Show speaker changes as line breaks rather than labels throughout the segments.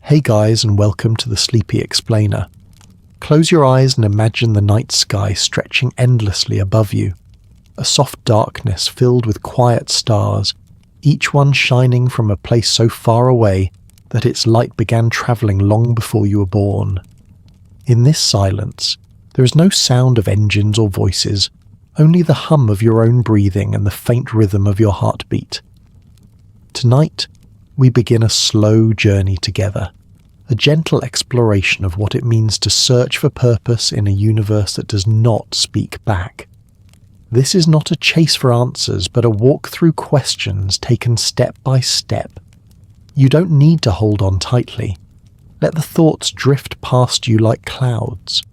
Hey guys, and welcome to the Sleepy Explainer. Close your eyes and imagine the night sky stretching endlessly above you. A soft darkness filled with quiet stars, each one shining from a place so far away that its light began travelling long before you were born. In this silence, there is no sound of engines or voices, only the hum of your own breathing and the faint rhythm of your heartbeat. Tonight, we begin a slow journey together, a gentle exploration of what it means to search for purpose in a universe that does not speak back. This is not a chase for answers, but a walk through questions taken step by step. You don't need to hold on tightly. Let the thoughts drift past you like clouds.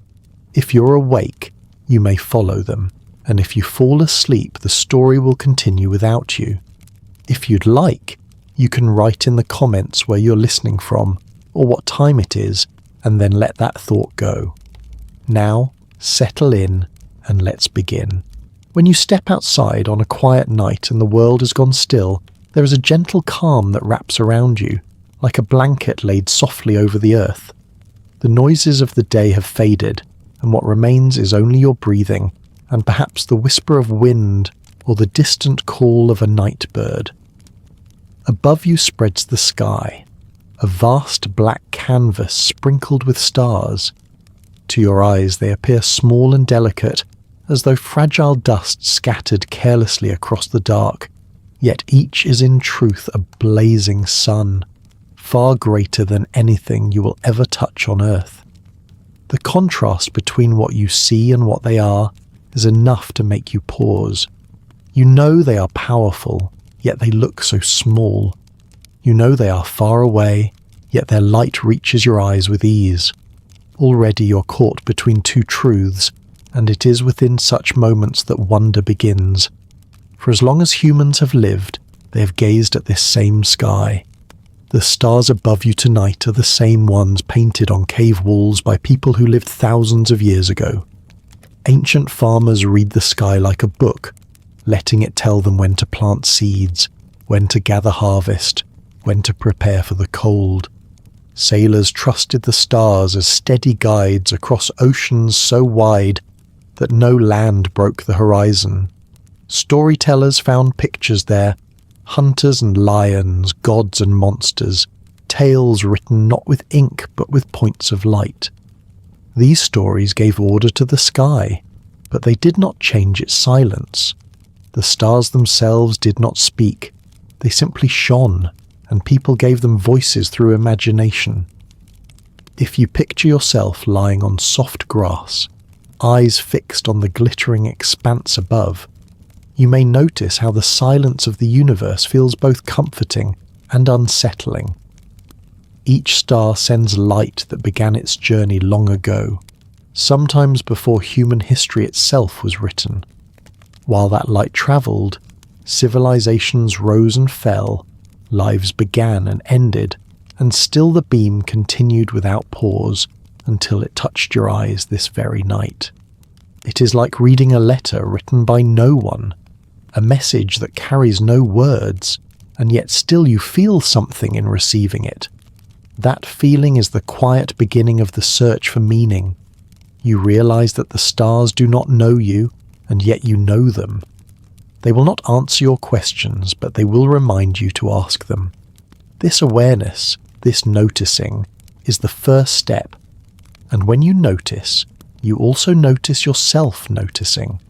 If you're awake, you may follow them, and if you fall asleep, the story will continue without you. If you'd like, you can write in the comments where you're listening from, or what time it is, and then let that thought go. Now, settle in, and let's begin. When you step outside on a quiet night and the world has gone still, there is a gentle calm that wraps around you, like a blanket laid softly over the earth. The noises of the day have faded, and what remains is only your breathing, and perhaps the whisper of wind or the distant call of a night bird. Above you spreads the sky, a vast black canvas sprinkled with stars. To your eyes they appear small and delicate, as though fragile dust scattered carelessly across the dark, yet each is in truth a blazing sun, far greater than anything you will ever touch on earth. The contrast between what you see and what they are is enough to make you pause. You know they are powerful, yet they look so small. You know they are far away, yet their light reaches your eyes with ease. Already you're caught between two truths, and it is within such moments that wonder begins. For as long as humans have lived, they have gazed at this same sky. The stars above you tonight are the same ones painted on cave walls by people who lived thousands of years ago. Ancient farmers read the sky like a book, letting it tell them when to plant seeds, when to gather harvest, when to prepare for the cold. Sailors trusted the stars as steady guides across oceans so wide that no land broke the horizon. Storytellers found pictures there, hunters and lions, gods and monsters, tales written not with ink but with points of light. These stories gave order to the sky, but they did not change its silence. The stars themselves did not speak, they simply shone, and people gave them voices through imagination. If you picture yourself lying on soft grass, eyes fixed on the glittering expanse above, you may notice how the silence of the universe feels both comforting and unsettling. Each star sends light that began its journey long ago, sometimes before human history itself was written. While that light travelled, civilizations rose and fell, lives began and ended, and still the beam continued without pause until it touched your eyes this very night. It is like reading a letter written by no one, a message that carries no words, and yet still you feel something in receiving it. That feeling is the quiet beginning of the search for meaning. You realize that the stars do not know you, and yet you know them. They will not answer your questions, but they will remind you to ask them. This awareness, this noticing, is the first step. And when you notice, you also notice yourself noticing.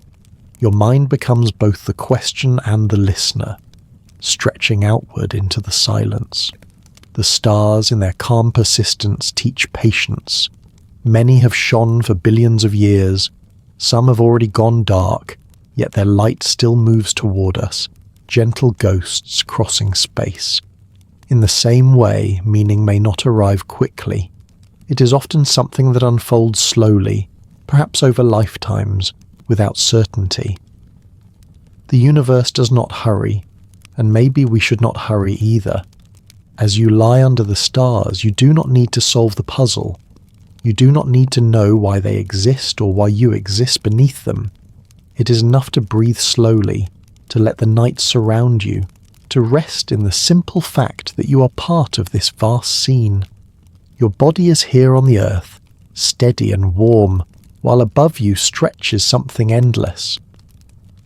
Your mind becomes both the question and the listener, stretching outward into the silence. The stars, in their calm persistence, teach patience. Many have shone for billions of years. Some have already gone dark, yet their light still moves toward us, gentle ghosts crossing space. In the same way, meaning may not arrive quickly. It is often something that unfolds slowly, perhaps over lifetimes, without certainty. The universe does not hurry, and maybe we should not hurry either. As you lie under the stars, you do not need to solve the puzzle. You do not need to know why they exist or why you exist beneath them. It is enough to breathe slowly, to let the night surround you, to rest in the simple fact that you are part of this vast scene. Your body is here on the earth, steady and warm, while above you stretches something endless.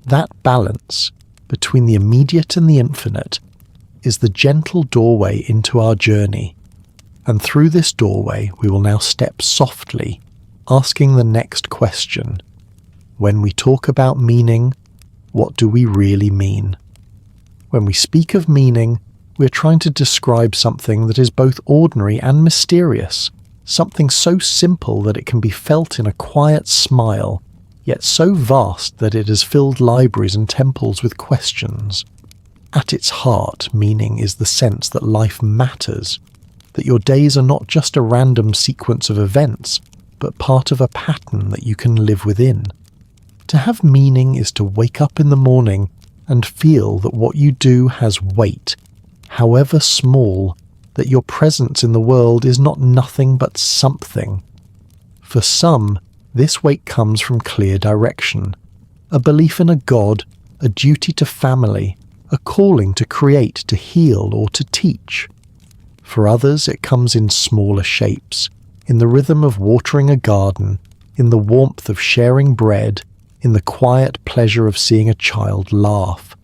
That balance between the immediate and the infinite is the gentle doorway into our journey, and through this doorway we will now step softly, asking the next question. When we talk about meaning, what do we really mean? When we speak of meaning, we're trying to describe something that is both ordinary and mysterious, something so simple that it can be felt in a quiet smile, yet so vast that it has filled libraries and temples with questions. At its heart, meaning is the sense that life matters, that your days are not just a random sequence of events, but part of a pattern that you can live within. To have meaning is to wake up in the morning and feel that what you do has weight, however small, that your presence in the world is not nothing but something. For some, this weight comes from clear direction, a belief in a God, a duty to family, a calling to create, to heal, or to teach. For others, it comes in smaller shapes, in the rhythm of watering a garden, in the warmth of sharing bread, in the quiet pleasure of seeing a child laugh.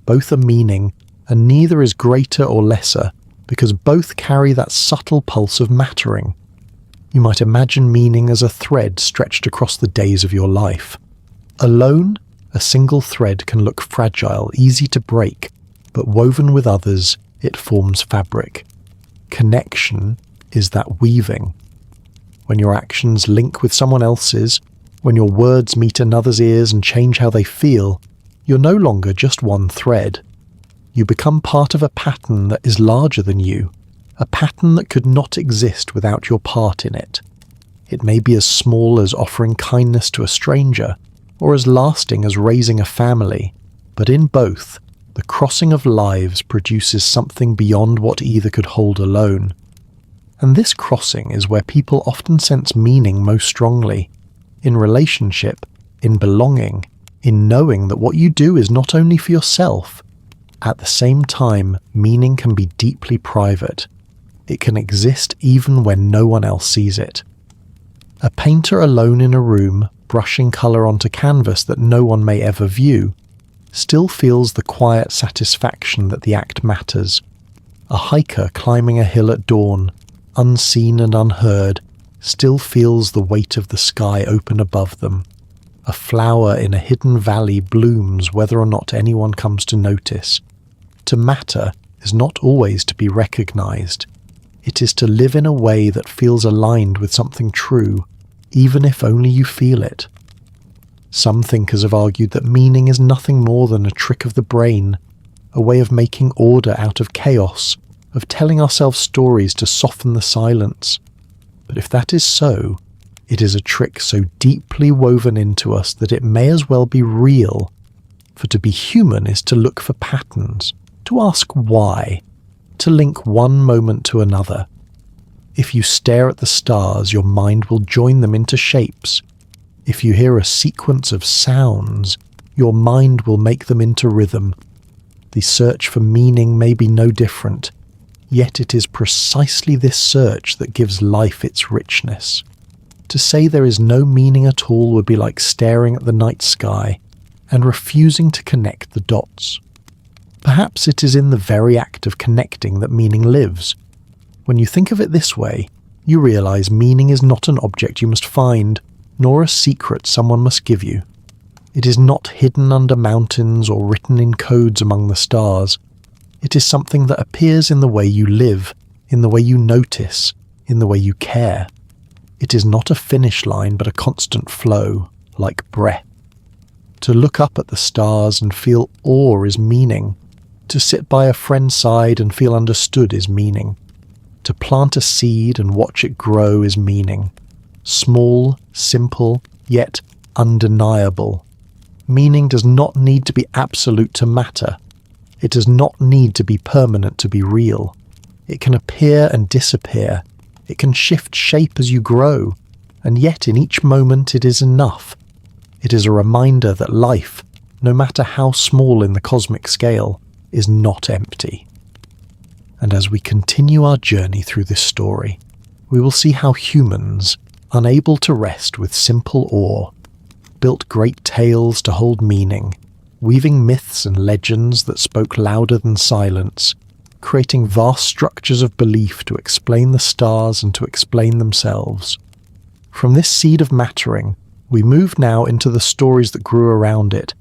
Both are meaning, and neither is greater or lesser, because both carry that subtle pulse of mattering. You might imagine meaning as a thread stretched across the days of your life. Alone, a single thread can look fragile, easy to break, but woven with others, it forms fabric. Connection is that weaving. When your actions link with someone else's, when your words meet another's ears and change how they feel, you're no longer just one thread. You become part of a pattern that is larger than you, a pattern that could not exist without your part in it. It may be as small as offering kindness to a stranger, or as lasting as raising a family, but in both, the crossing of lives produces something beyond what either could hold alone. And this crossing is where people often sense meaning most strongly, in relationship, in belonging, in knowing that what you do is not only for yourself. At the same time, meaning can be deeply private. It can exist even when no one else sees it. A painter alone in a room, brushing colour onto canvas that no one may ever view, still feels the quiet satisfaction that the act matters. A hiker climbing a hill at dawn, unseen and unheard, still feels the weight of the sky open above them. A flower in a hidden valley blooms whether or not anyone comes to notice. To matter is not always to be recognized. It is to live in a way that feels aligned with something true, even if only you feel it. Some thinkers have argued that meaning is nothing more than a trick of the brain, a way of making order out of chaos, of telling ourselves stories to soften the silence. But if that is so, it is a trick so deeply woven into us that it may as well be real. For to be human is to look for patterns, to ask why, to link one moment to another. If you stare at the stars, your mind will join them into shapes. If you hear a sequence of sounds, your mind will make them into rhythm. The search for meaning may be no different, yet it is precisely this search that gives life its richness. To say there is no meaning at all would be like staring at the night sky and refusing to connect the dots. Perhaps it is in the very act of connecting that meaning lives. When you think of it this way, you realize meaning is not an object you must find, nor a secret someone must give you. It is not hidden under mountains or written in codes among the stars. It is something that appears in the way you live, in the way you notice, in the way you care. It is not a finish line but a constant flow, like breath. To look up at the stars and feel awe is meaning. To sit by a friend's side and feel understood is meaning. To plant a seed and watch it grow is meaning. Small, simple, yet undeniable. Meaning does not need to be absolute to matter. It does not need to be permanent to be real. It can appear and disappear. It can shift shape as you grow, and yet in each moment it is enough. It is a reminder that life, no matter how small in the cosmic scale, is not empty. And as we continue our journey through this story, we will see how humans, unable to rest with simple awe, built great tales to hold meaning, weaving myths and legends that spoke louder than silence, creating vast structures of belief to explain the stars and to explain themselves. From this seed of mattering, we move now into the stories that grew around it,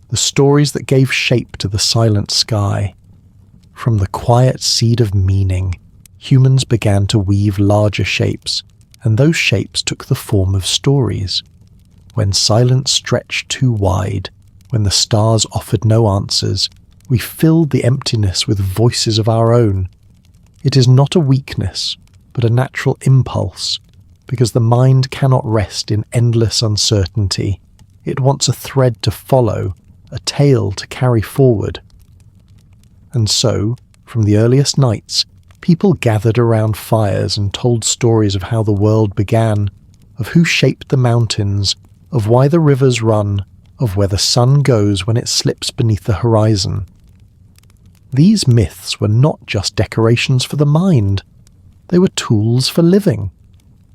the stories that gave shape to the silent sky. From the quiet seed of meaning, humans began to weave larger shapes, and those shapes took the form of stories. When silence stretched too wide, when the stars offered no answers, we filled the emptiness with voices of our own. It is not a weakness, but a natural impulse, because the mind cannot rest in endless uncertainty. It wants a thread to follow, a tale to carry forward. And so, from the earliest nights, people gathered around fires and told stories of how the world began, of who shaped the mountains, of why the rivers run, of where the sun goes when it slips beneath the horizon. These myths were not just decorations for the mind, they were tools for living.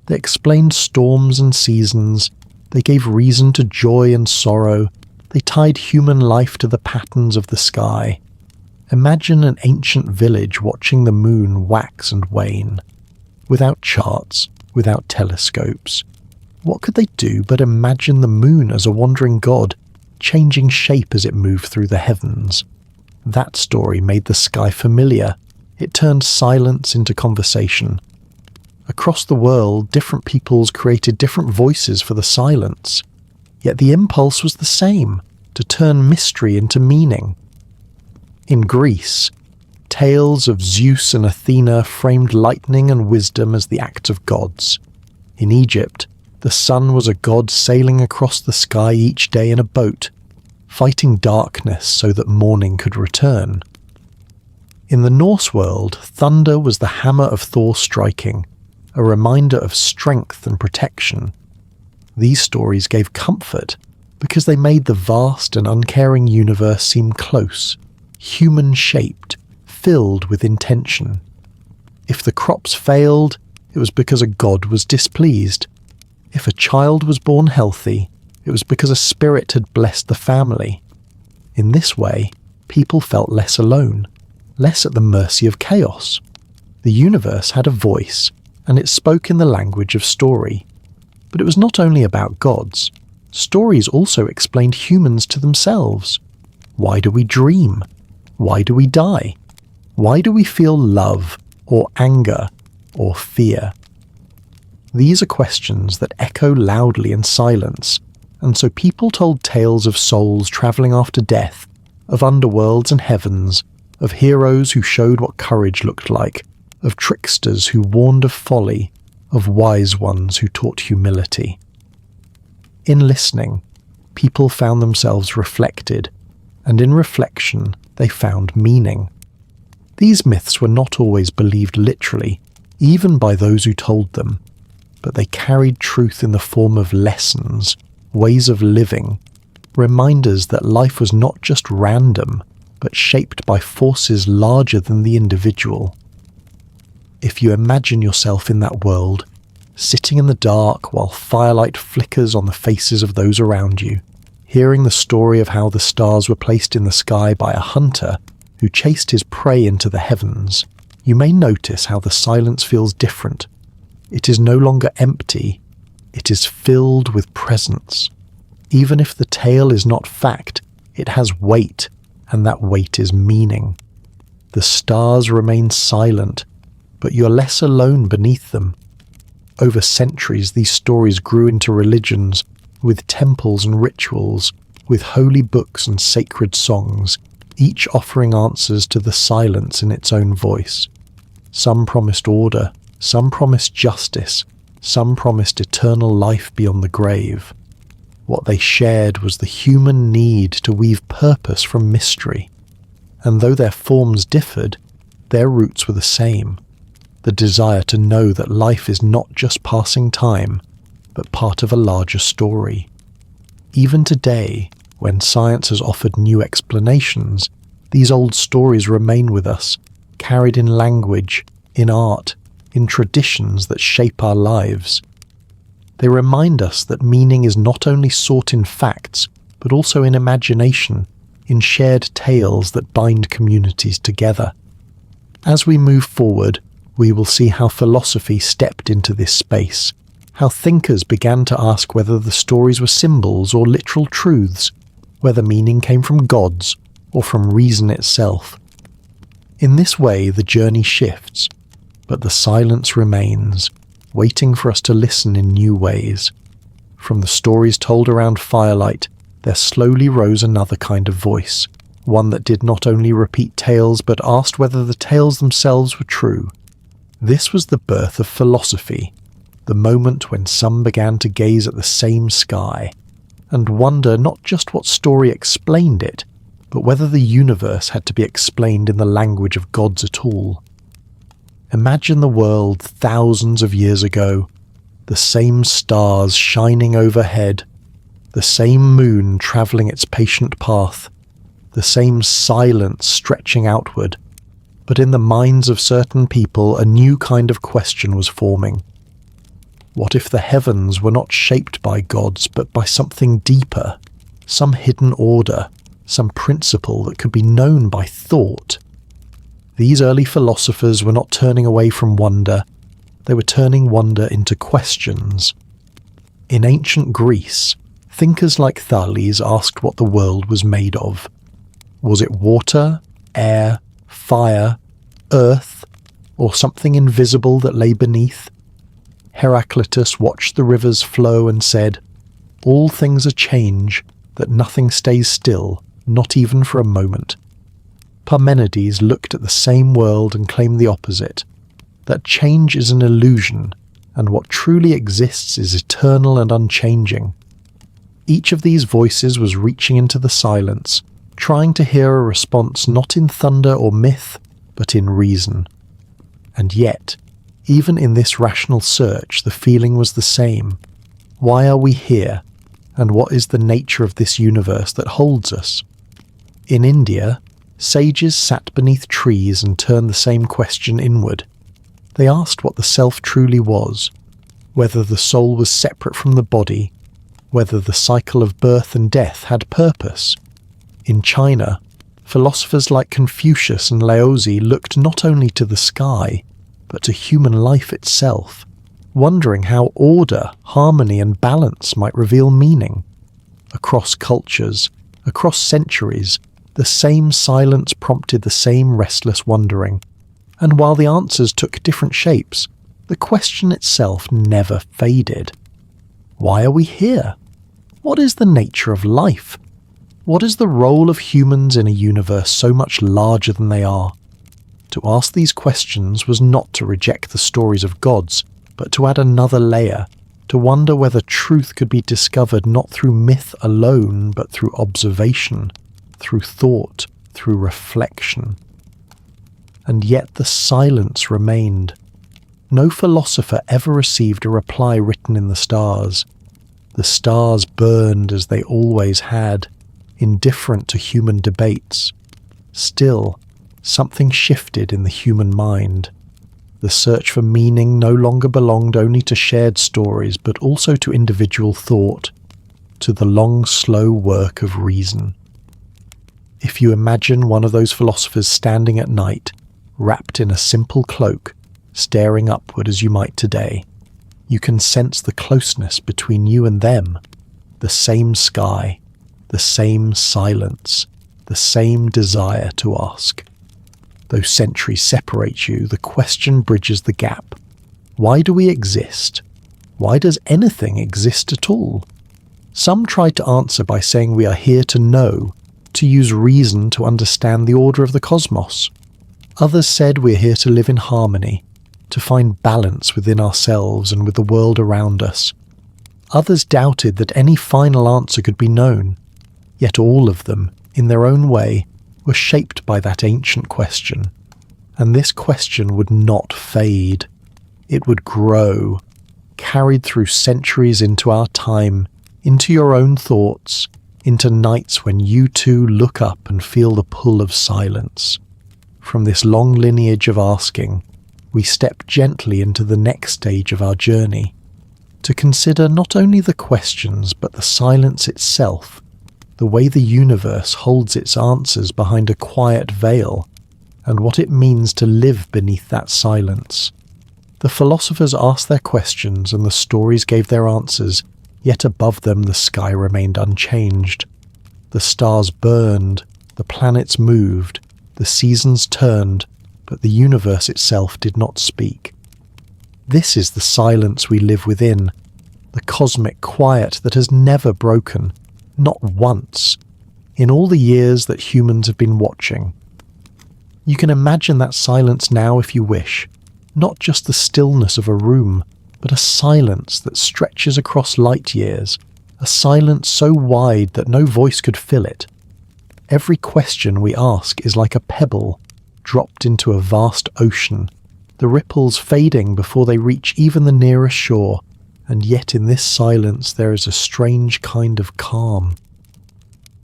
They explained storms and seasons, they gave reason to joy and sorrow, they tied human life to the patterns of the sky. Imagine an ancient village watching the moon wax and wane. Without charts, without telescopes, what could they do but imagine the moon as a wandering god, changing shape as it moved through the heavens? That story made the sky familiar. It turned silence into conversation. Across the world, different peoples created different voices for the silence. Yet the impulse was the same, to turn mystery into meaning. In Greece, tales of Zeus and Athena framed lightning and wisdom as the acts of gods. In Egypt, the sun was a god sailing across the sky each day in a boat, fighting darkness so that morning could return. In the Norse world, thunder was the hammer of Thor striking, a reminder of strength and protection. These stories gave comfort because they made the vast and uncaring universe seem close, human-shaped, filled with intention. If the crops failed, it was because a god was displeased. If a child was born healthy, it was because a spirit had blessed the family. In this way, people felt less alone, less at the mercy of chaos. The universe had a voice, and it spoke in the language of story. But it was not only about gods. Stories also explained humans to themselves. Why do we dream? Why do we die? Why do we feel love, or anger, or fear? These are questions that echo loudly in silence, and so people told tales of souls travelling after death, of underworlds and heavens, of heroes who showed what courage looked like, of tricksters who warned of folly, of wise ones who taught humility. In listening, people found themselves reflected, and in reflection they found meaning. These myths were not always believed literally, even by those who told them, but they carried truth in the form of lessons, ways of living, reminders that life was not just random, but shaped by forces larger than the individual. If you imagine yourself in that world, sitting in the dark while firelight flickers on the faces of those around you, hearing the story of how the stars were placed in the sky by a hunter who chased his prey into the heavens, you may notice how the silence feels different. It is no longer empty, it is filled with presence. Even if the tale is not fact, it has weight, and that weight is meaning. The stars remain silent, but you're less alone beneath them. Over centuries, these stories grew into religions, with temples and rituals, with holy books and sacred songs, each offering answers to the silence in its own voice. Some promised order, some promised justice, some promised eternal life beyond the grave. What they shared was the human need to weave purpose from mystery. And though their forms differed, their roots were the same. The desire to know that life is not just passing time, but part of a larger story. Even today, when science has offered new explanations, these old stories remain with us, carried in language, in art, in traditions that shape our lives. They remind us that meaning is not only sought in facts, but also in imagination, in shared tales that bind communities together. As we move forward, we will see how philosophy stepped into this space, how thinkers began to ask whether the stories were symbols or literal truths, whether meaning came from gods or from reason itself. In this way, the journey shifts, but the silence remains, waiting for us to listen in new ways. From the stories told around firelight, there slowly rose another kind of voice, one that did not only repeat tales but asked whether the tales themselves were true. This was the birth of philosophy, the moment when some began to gaze at the same sky and wonder not just what story explained it, but whether the universe had to be explained in the language of gods at all. Imagine the world thousands of years ago, the same stars shining overhead, the same moon travelling its patient path, the same silence stretching outward, but in the minds of certain people a new kind of question was forming. What if the heavens were not shaped by gods but by something deeper, some hidden order, some principle that could be known by thought? These early philosophers were not turning away from wonder, they were turning wonder into questions. In ancient Greece, thinkers like Thales asked what the world was made of. Was it water, air, fire, earth, or something invisible that lay beneath? Heraclitus watched the rivers flow and said, "All things are change, that nothing stays still, not even for a moment." Parmenides looked at the same world and claimed the opposite, that change is an illusion, and what truly exists is eternal and unchanging. Each of these voices was reaching into the silence, trying to hear a response not in thunder or myth, but in reason. And yet, even in this rational search, the feeling was the same. Why are we here? And what is the nature of this universe that holds us? In India, sages sat beneath trees and turned the same question inward. They asked what the self truly was, whether the soul was separate from the body, whether the cycle of birth and death had purpose. In China, philosophers like Confucius and Laozi looked not only to the sky, but to human life itself, wondering how order, harmony and balance might reveal meaning. Across cultures, across centuries, the same silence prompted the same restless wondering, and while the answers took different shapes, the question itself never faded. Why are we here? What is the nature of life? What is the role of humans in a universe so much larger than they are? To ask these questions was not to reject the stories of gods, but to add another layer, to wonder whether truth could be discovered not through myth alone, but through observation, through thought, through reflection. And yet the silence remained. No philosopher ever received a reply written in the stars. The stars burned as they always had, indifferent to human debates. Still, something shifted in the human mind. The search for meaning no longer belonged only to shared stories, but also to individual thought, to the long, slow work of reason. If you imagine one of those philosophers standing at night, wrapped in a simple cloak, staring upward as you might today, you can sense the closeness between you and them, the same sky, the same silence, the same desire to ask. Though centuries separate you, the question bridges the gap. Why do we exist? Why does anything exist at all? Some try to answer by saying we are here to know, to use reason to understand the order of the cosmos. Others said we're here to live in harmony, to find balance within ourselves and with the world around us. Others doubted that any final answer could be known, yet all of them, in their own way, were shaped by that ancient question. And this question would not fade. It would grow, carried through centuries into our time, into your own thoughts, into nights when you too look up and feel the pull of silence. From this long lineage of asking, we step gently into the next stage of our journey, to consider not only the questions but the silence itself, the way the universe holds its answers behind a quiet veil, and what it means to live beneath that silence. The philosophers asked their questions and the stories gave their answers, yet above them the sky remained unchanged. The stars burned, the planets moved, the seasons turned, but the universe itself did not speak. This is the silence we live within, the cosmic quiet that has never broken, not once, in all the years that humans have been watching. You can imagine that silence now if you wish, not just the stillness of a room, but a silence that stretches across light years, a silence so wide that no voice could fill it. Every question we ask is like a pebble dropped into a vast ocean, the ripples fading before they reach even the nearest shore, and yet in this silence there is a strange kind of calm.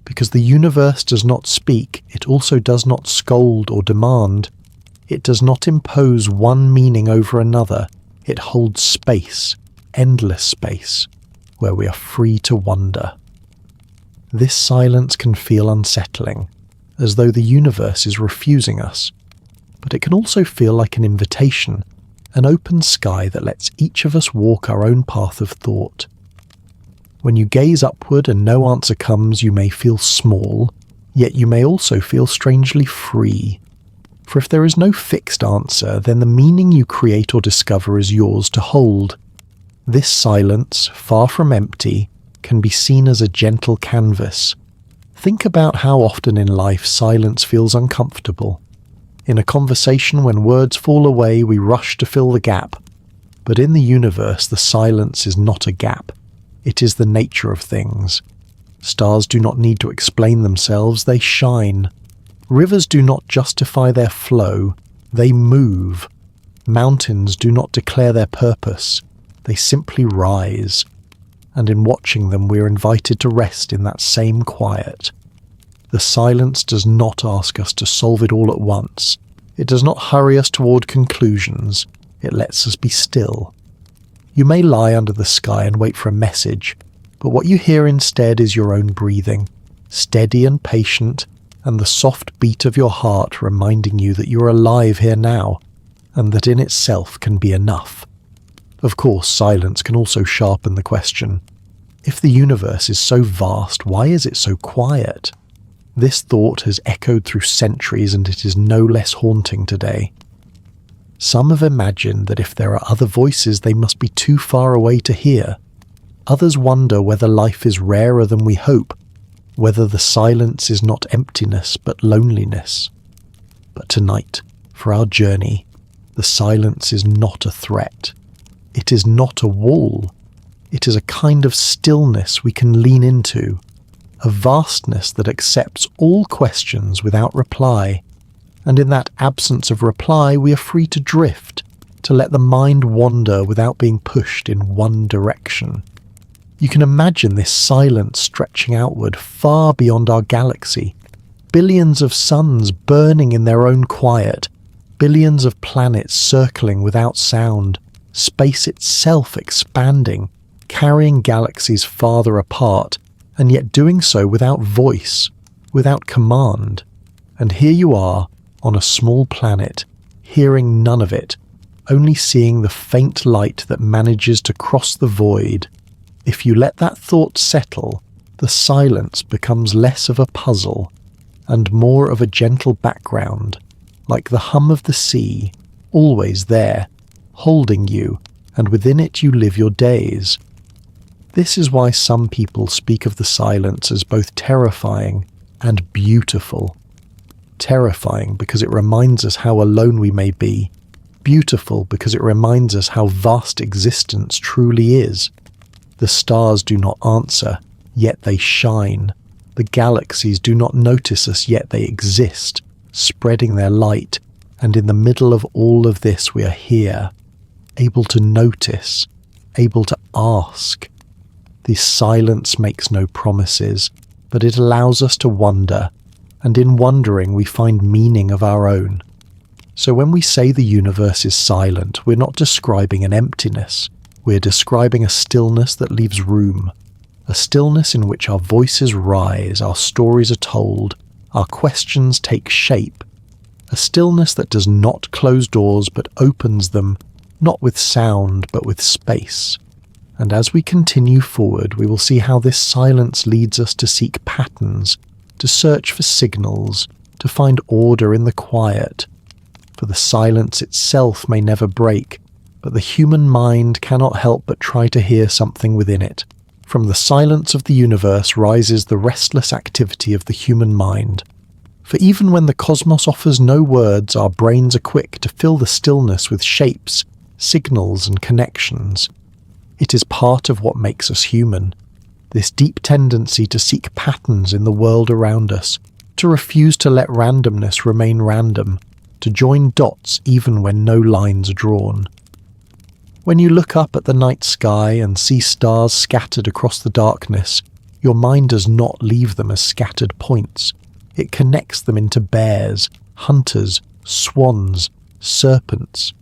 Because the universe does not speak, it also does not scold or demand. It does not impose one meaning over another. It holds space, endless space, where we are free to wonder. This silence can feel unsettling, as though the universe is refusing us, but it can also feel like an invitation, an open sky that lets each of us walk our own path of thought. When you gaze upward and no answer comes, you may feel small, yet you may also feel strangely free. For if there is no fixed answer, then the meaning you create or discover is yours to hold. This silence, far from empty, can be seen as a gentle canvas. Think about how often in life silence feels uncomfortable. In a conversation, when words fall away, we rush to fill the gap. But in the universe, the silence is not a gap. It is the nature of things. Stars do not need to explain themselves, they shine. Rivers do not justify their flow, they move. Mountains do not declare their purpose, they simply rise. And in watching them we are invited to rest in that same quiet. The silence does not ask us to solve it all at once. It does not hurry us toward conclusions. It lets us be still. You may lie under the sky and wait for a message, but what you hear instead is your own breathing, steady and patient, and the soft beat of your heart reminding you that you are alive here now, and that in itself can be enough. Of course, silence can also sharpen the question. If the universe is so vast, why is it so quiet? This thought has echoed through centuries, and it is no less haunting today. Some have imagined that if there are other voices, they must be too far away to hear. Others wonder whether life is rarer than we hope, whether the silence is not emptiness but loneliness. But tonight, for our journey, the silence is not a threat. It is not a wall. It is a kind of stillness we can lean into, a vastness that accepts all questions without reply, and in that absence of reply we are free to drift, to let the mind wander without being pushed in one direction. You can imagine this silence stretching outward far beyond our galaxy, billions of suns burning in their own quiet, billions of planets circling without sound, space itself expanding, carrying galaxies farther apart, and yet doing so without voice, without command. And here you are, on a small planet, hearing none of it, only seeing the faint light that manages to cross the void. If you let that thought settle, the silence becomes less of a puzzle, and more of a gentle background, like the hum of the sea, always there, holding you, and within it you live your days. This is why some people speak of the silence as both terrifying and beautiful. Terrifying because it reminds us how alone we may be. Beautiful because it reminds us how vast existence truly is. The stars do not answer, yet they shine. The galaxies do not notice us, yet they exist, spreading their light. And in the middle of all of this we are here, able to notice, able to ask. This silence makes no promises, but it allows us to wonder, and in wondering we find meaning of our own. So when we say the universe is silent, we're not describing an emptiness. We're describing a stillness that leaves room. A stillness in which our voices rise, our stories are told, our questions take shape. A stillness that does not close doors but opens them, not with sound but with space. And as we continue forward, we will see how this silence leads us to seek patterns, to search for signals, to find order in the quiet. For the silence itself may never break, but the human mind cannot help but try to hear something within it. From the silence of the universe rises the restless activity of the human mind. For even when the cosmos offers no words, our brains are quick to fill the stillness with shapes, signals and connections. It is part of what makes us human, this deep tendency to seek patterns in the world around us, to refuse to let randomness remain random, to join dots even when no lines are drawn. When you look up at the night sky and see stars scattered across the darkness, your mind does not leave them as scattered points. It connects them into bears, hunters, swans, serpents.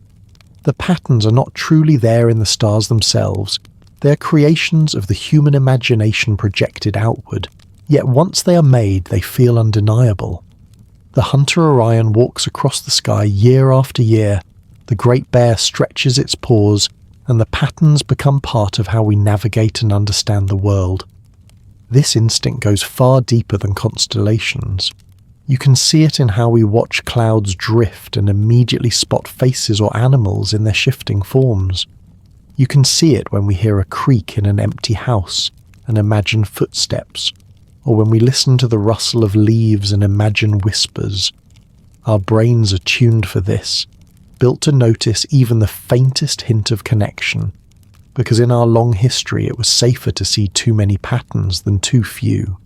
The patterns are not truly there in the stars themselves. They are creations of the human imagination projected outward, yet once they are made, they feel undeniable. The hunter Orion walks across the sky year after year. The great bear stretches its paws, and the patterns become part of how we navigate and understand the world. This instinct goes far deeper than constellations. You can see it in how we watch clouds drift and immediately spot faces or animals in their shifting forms. You can see it when we hear a creak in an empty house and imagine footsteps, or when we listen to the rustle of leaves and imagine whispers. Our brains are tuned for this, built to notice even the faintest hint of connection, because in our long history it was safer to see too many patterns than too few.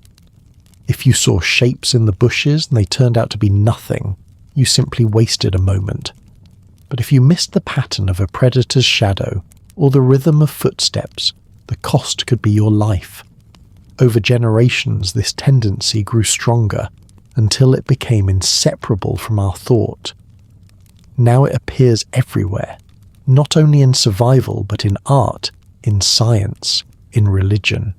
If you saw shapes in the bushes and they turned out to be nothing, you simply wasted a moment. But if you missed the pattern of a predator's shadow or the rhythm of footsteps, the cost could be your life. Over generations, this tendency grew stronger until it became inseparable from our thought. Now it appears everywhere, not only in survival but in art, in science, in religion.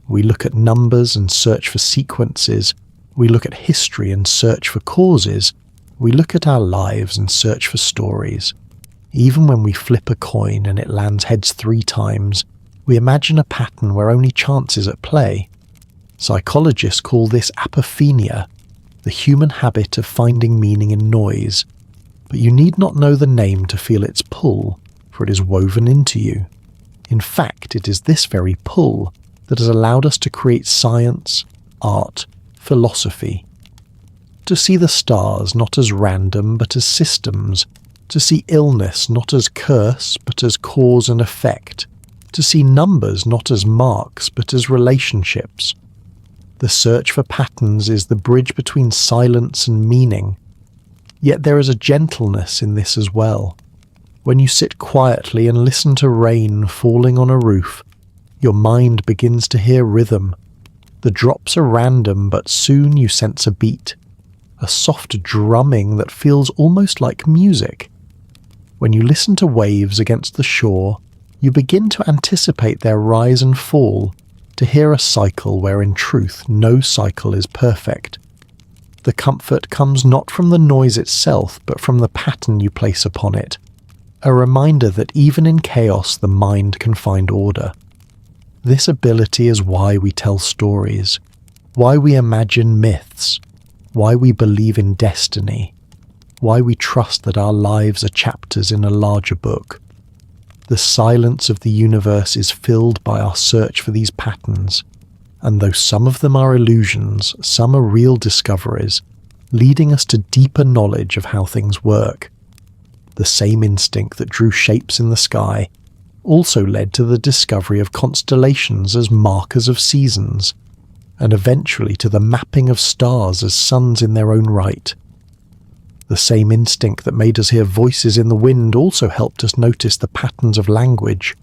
We look at numbers and search for sequences. We look at history and search for causes. We look at our lives and search for stories. Even when we flip a coin and it lands heads 3 times, we imagine a pattern where only chance is at play. Psychologists call this apophenia, the human habit of finding meaning in noise. But you need not know the name to feel its pull, for it is woven into you. In fact, it is this very pull that has allowed us to create science, art, philosophy. To see the stars not as random but as systems, to see illness not as curse but as cause and effect, to see numbers not as marks but as relationships. The search for patterns is the bridge between silence and meaning. Yet there is a gentleness in this as well. When you sit quietly and listen to rain falling on a roof, your mind begins to hear rhythm. The drops are random, but soon you sense a beat, a soft drumming that feels almost like music. When you listen to waves against the shore, you begin to anticipate their rise and fall, to hear a cycle where in truth no cycle is perfect. The comfort comes not from the noise itself, but from the pattern you place upon it, a reminder that even in chaos the mind can find order. This ability is why we tell stories, why we imagine myths, why we believe in destiny, why we trust that our lives are chapters in a larger book. The silence of the universe is filled by our search for these patterns, and though some of them are illusions, some are real discoveries, leading us to deeper knowledge of how things work. The same instinct that drew shapes in the sky also led to the discovery of constellations as markers of seasons, and eventually to the mapping of stars as suns in their own right. The same instinct that made us hear voices in the wind also helped us notice the patterns of language,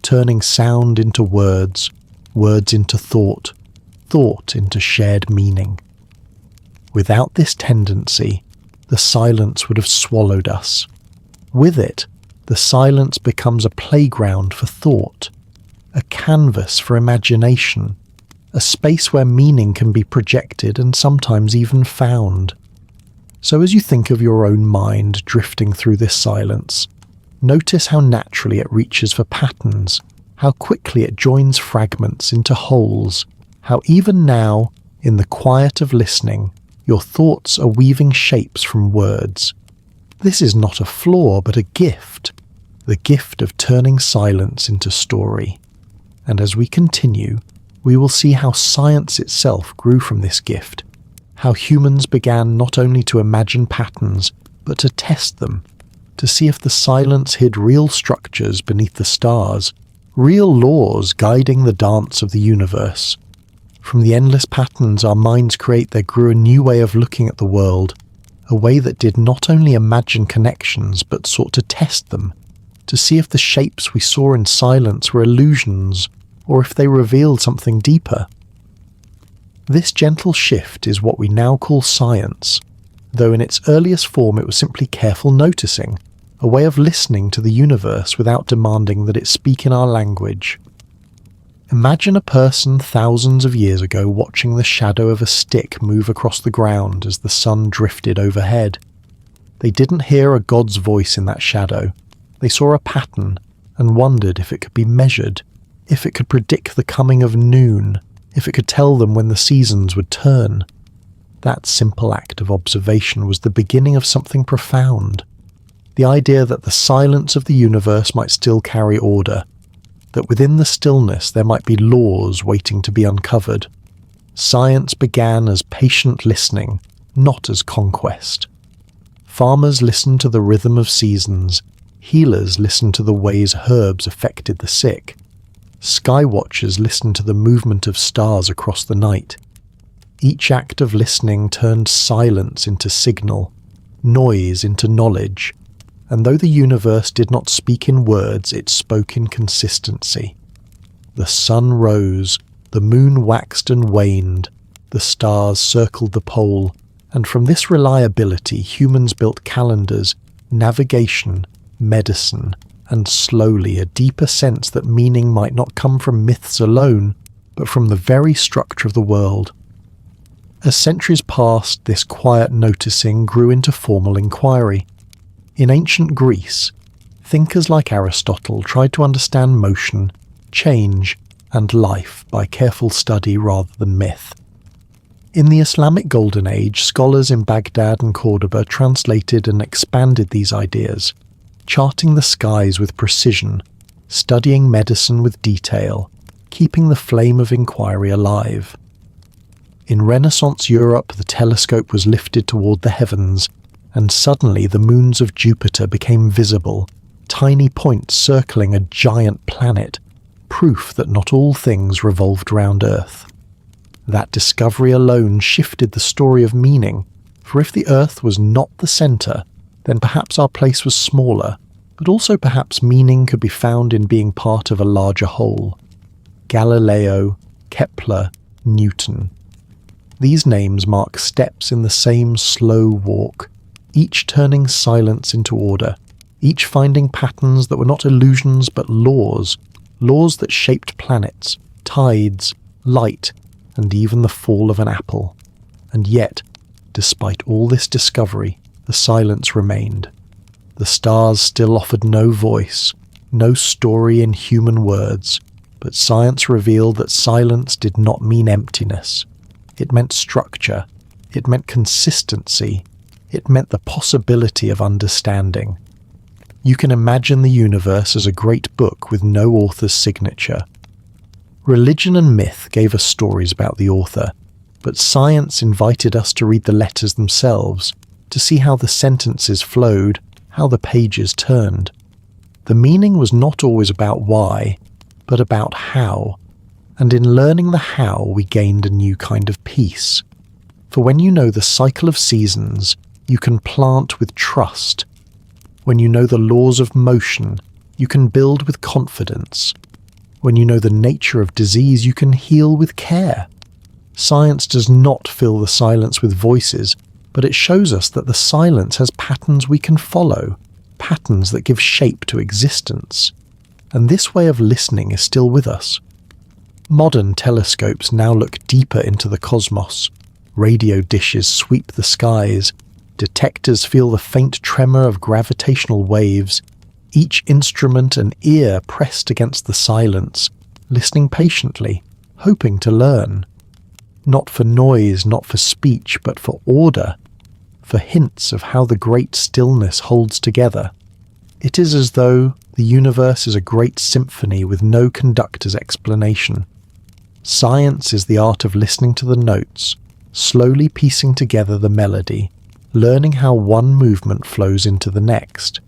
turning sound into words, words into thought, thought into shared meaning. Without this tendency, the silence would have swallowed us. With it, the silence becomes a playground for thought, a canvas for imagination, a space where meaning can be projected and sometimes even found. So as you think of your own mind drifting through this silence, notice how naturally it reaches for patterns, how quickly it joins fragments into wholes, how even now, in the quiet of listening, your thoughts are weaving shapes from words. This is not a flaw, but a gift, the gift of turning silence into story. And as we continue, we will see how science itself grew from this gift, how humans began not only to imagine patterns, but to test them, to see if the silence hid real structures beneath the stars, real laws guiding the dance of the universe. From the endless patterns our minds create, there grew a new way of looking at the world, a way that did not only imagine connections, but sought to test them, to see if the shapes we saw in silence were illusions, or if they revealed something deeper. This gentle shift is what we now call science, though in its earliest form it was simply careful noticing, a way of listening to the universe without demanding that it speak in our language. Imagine a person thousands of years ago watching the shadow of a stick move across the ground as the sun drifted overhead. They didn't hear a god's voice in that shadow. They saw a pattern and wondered if it could be measured, if it could predict the coming of noon, if it could tell them when the seasons would turn. That simple act of observation was the beginning of something profound. The idea that the silence of the universe might still carry order, that within the stillness there might be laws waiting to be uncovered. Science began as patient listening, not as conquest. Farmers listened to the rhythm of seasons, healers listened to the ways herbs affected the sick. Sky watchers listened to the movement of stars across the night. Each act of listening turned silence into signal, noise into knowledge, and though the universe did not speak in words, it spoke in consistency. The sun rose, the moon waxed and waned, the stars circled the pole, and from this reliability humans built calendars, navigation, medicine, and slowly a deeper sense that meaning might not come from myths alone, but from the very structure of the world. As centuries passed, this quiet noticing grew into formal inquiry. In ancient Greece, thinkers like Aristotle tried to understand motion, change, and life by careful study rather than myth. In the Islamic Golden Age, scholars in Baghdad and Cordoba translated and expanded these ideas, charting the skies with precision, studying medicine with detail, keeping the flame of inquiry alive. In Renaissance Europe, the telescope was lifted toward the heavens, and suddenly the moons of Jupiter became visible, tiny points circling a giant planet, proof that not all things revolved round Earth. That discovery alone shifted the story of meaning, for if the Earth was not the centre, then perhaps our place was smaller, but also perhaps meaning could be found in being part of a larger whole. Galileo, Kepler, Newton. These names mark steps in the same slow walk, each turning silence into order, each finding patterns that were not illusions but laws, laws that shaped planets, tides, light, and even the fall of an apple. And yet, despite all this discovery, the silence remained. The stars still offered no voice, no story in human words, but science revealed that silence did not mean emptiness. It meant structure, it meant consistency, it meant the possibility of understanding. You can imagine the universe as a great book with no author's signature. Religion and myth gave us stories about the author, but science invited us to read the letters themselves, to see how the sentences flowed, how the pages turned. The meaning was not always about why, but about how, and in learning the how we gained a new kind of peace. For when you know the cycle of seasons, you can plant with trust. When you know the laws of motion, you can build with confidence. When you know the nature of disease, you can heal with care. Science does not fill the silence with voices, but it shows us that the silence has patterns we can follow, patterns that give shape to existence. And this way of listening is still with us. Modern telescopes now look deeper into the cosmos. Radio dishes sweep the skies. Detectors feel the faint tremor of gravitational waves. Each instrument and ear pressed against the silence, listening patiently, hoping to learn. Not for noise, not for speech, but for order, for hints of how the great stillness holds together. It is as though the universe is a great symphony with no conductor's explanation. Science is the art of listening to the notes, slowly piecing together the melody, learning how one movement flows into the next.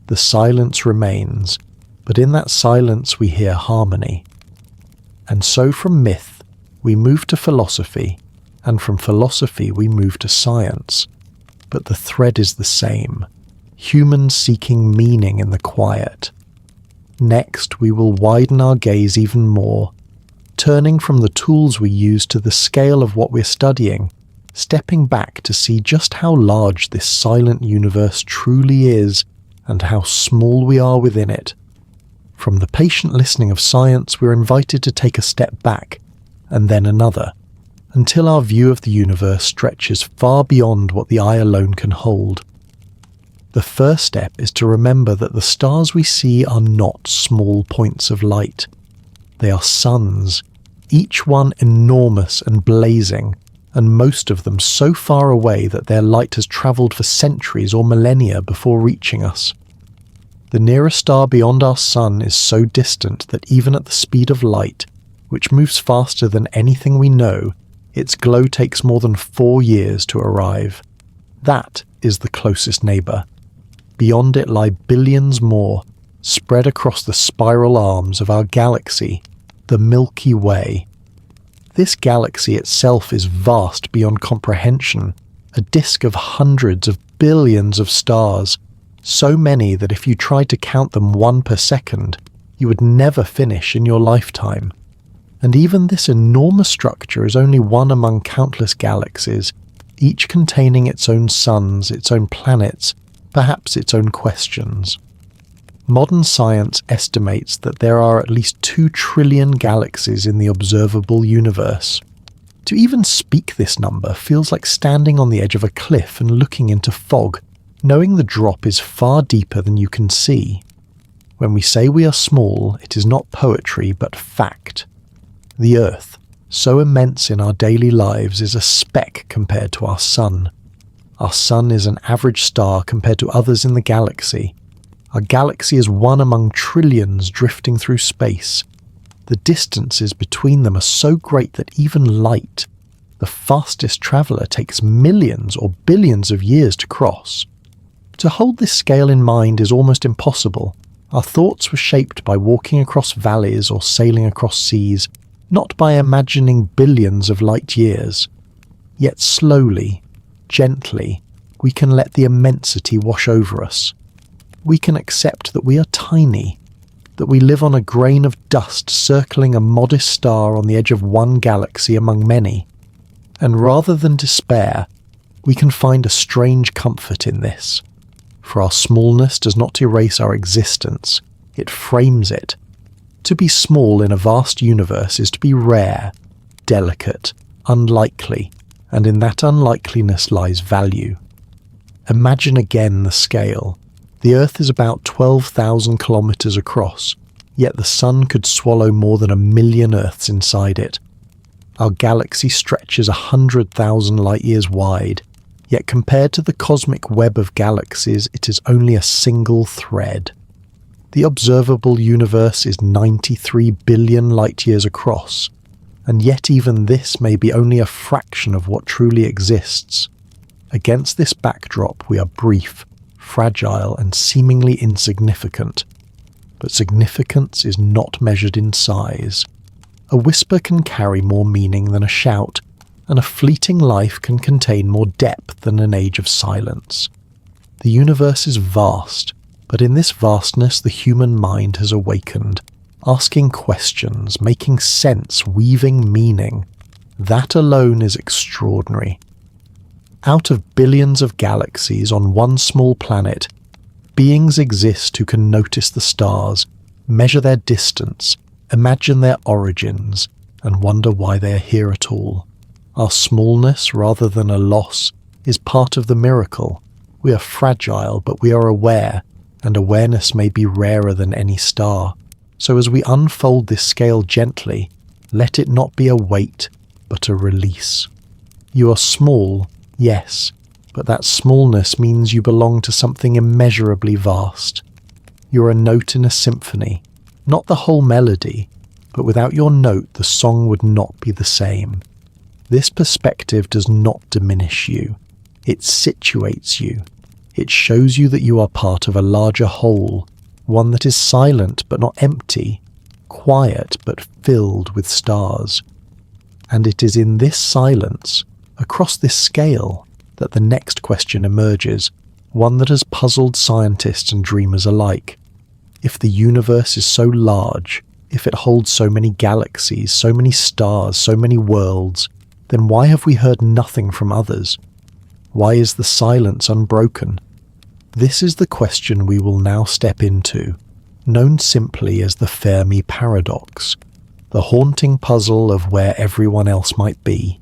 The silence remains, but in that silence we hear harmony. And so from myth, we move to philosophy, and from philosophy we move to science. But the thread is the same, humans seeking meaning in the quiet. Next, we will widen our gaze even more, turning from the tools we use to the scale of what we're studying, stepping back to see just how large this silent universe truly is and how small we are within it. From the patient listening of science, we're invited to take a step back, and then another, until our view of the universe stretches far beyond what the eye alone can hold. The first step is to remember that the stars we see are not small points of light. They are suns, each one enormous and blazing, and most of them so far away that their light has travelled for centuries or millennia before reaching us. The nearest star beyond our sun is so distant that even at the speed of light, which moves faster than anything we know, its glow takes more than 4 years to arrive. That is the closest neighbour. Beyond it lie billions more, spread across the spiral arms of our galaxy, the Milky Way. This galaxy itself is vast beyond comprehension, a disk of hundreds of billions of stars, so many that if you tried to count them one per second, you would never finish in your lifetime. And even this enormous structure is only one among countless galaxies, each containing its own suns, its own planets, perhaps its own questions. Modern science estimates that there are at least 2 trillion galaxies in the observable universe. To even speak this number feels like standing on the edge of a cliff and looking into fog, knowing the drop is far deeper than you can see. When we say we are small, it is not poetry but fact. The Earth, so immense in our daily lives, is a speck compared to our Sun. Our Sun is an average star compared to others in the galaxy. Our galaxy is one among trillions drifting through space. The distances between them are so great that even light, the fastest traveller, takes millions or billions of years to cross. To hold this scale in mind is almost impossible. Our thoughts were shaped by walking across valleys or sailing across seas, not by imagining billions of light years. Yet slowly, gently, we can let the immensity wash over us. We can accept that we are tiny, that we live on a grain of dust circling a modest star on the edge of one galaxy among many. And rather than despair, we can find a strange comfort in this. For our smallness does not erase our existence, it frames it. To be small in a vast universe is to be rare, delicate, unlikely, and in that unlikeliness lies value. Imagine again the scale. The Earth is about 12,000 kilometers across, yet the Sun could swallow more than 1 million Earths inside it. Our galaxy stretches 100,000 light-years wide, yet compared to the cosmic web of galaxies, it is only a single thread. The observable universe is 93 billion light-years across, and yet even this may be only a fraction of what truly exists. Against this backdrop, we are brief, fragile, and seemingly insignificant. But significance is not measured in size. A whisper can carry more meaning than a shout, and a fleeting life can contain more depth than an age of silence. The universe is vast, but in this vastness the human mind has awakened, asking questions, making sense, weaving meaning. That alone is extraordinary. Out of billions of galaxies on one small planet, beings exist who can notice the stars, measure their distance, imagine their origins, and wonder why they are here at all. Our smallness, rather than a loss, is part of the miracle. We are fragile, but we are aware, and awareness may be rarer than any star. So as we unfold this scale gently, let it not be a weight, but a release. You are small, yes, but that smallness means you belong to something immeasurably vast. You're a note in a symphony, not the whole melody, but without your note the song would not be the same. This perspective does not diminish you. It situates you. It shows you that you are part of a larger whole, one that is silent but not empty, quiet but filled with stars. And it is in this silence, across this scale, that the next question emerges, one that has puzzled scientists and dreamers alike. If the universe is so large, if it holds so many galaxies, so many stars, so many worlds, then why have we heard nothing from others? Why is the silence unbroken? This is the question we will now step into, known simply as the Fermi paradox, the haunting puzzle of where everyone else might be.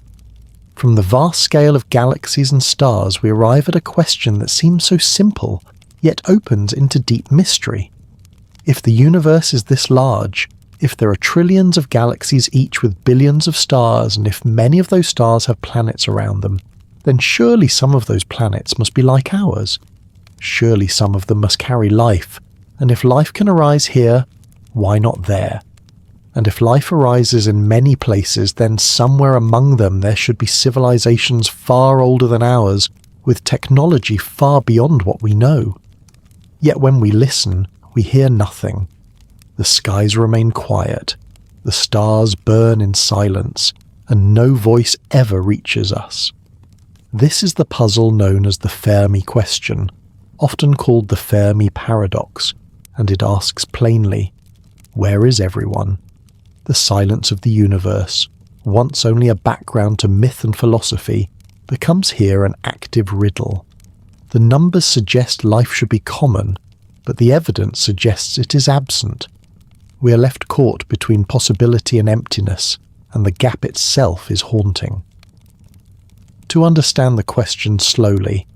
From the vast scale of galaxies and stars, we arrive at a question that seems so simple, yet opens into deep mystery. If the universe is this large, if there are trillions of galaxies each with billions of stars, and if many of those stars have planets around them, then surely some of those planets must be like ours. Surely some of them must carry life, and if life can arise here, why not there? And if life arises in many places, then somewhere among them there should be civilizations far older than ours, with technology far beyond what we know. Yet when we listen, we hear nothing. The skies remain quiet, the stars burn in silence, and no voice ever reaches us. This is the puzzle known as the Fermi question, often called the Fermi paradox, and it asks plainly, where is everyone? The silence of the universe, once only a background to myth and philosophy, becomes here an active riddle. The numbers suggest life should be common, but the evidence suggests it is absent. We are left caught between possibility and emptiness, and the gap itself is haunting. To understand the question slowly,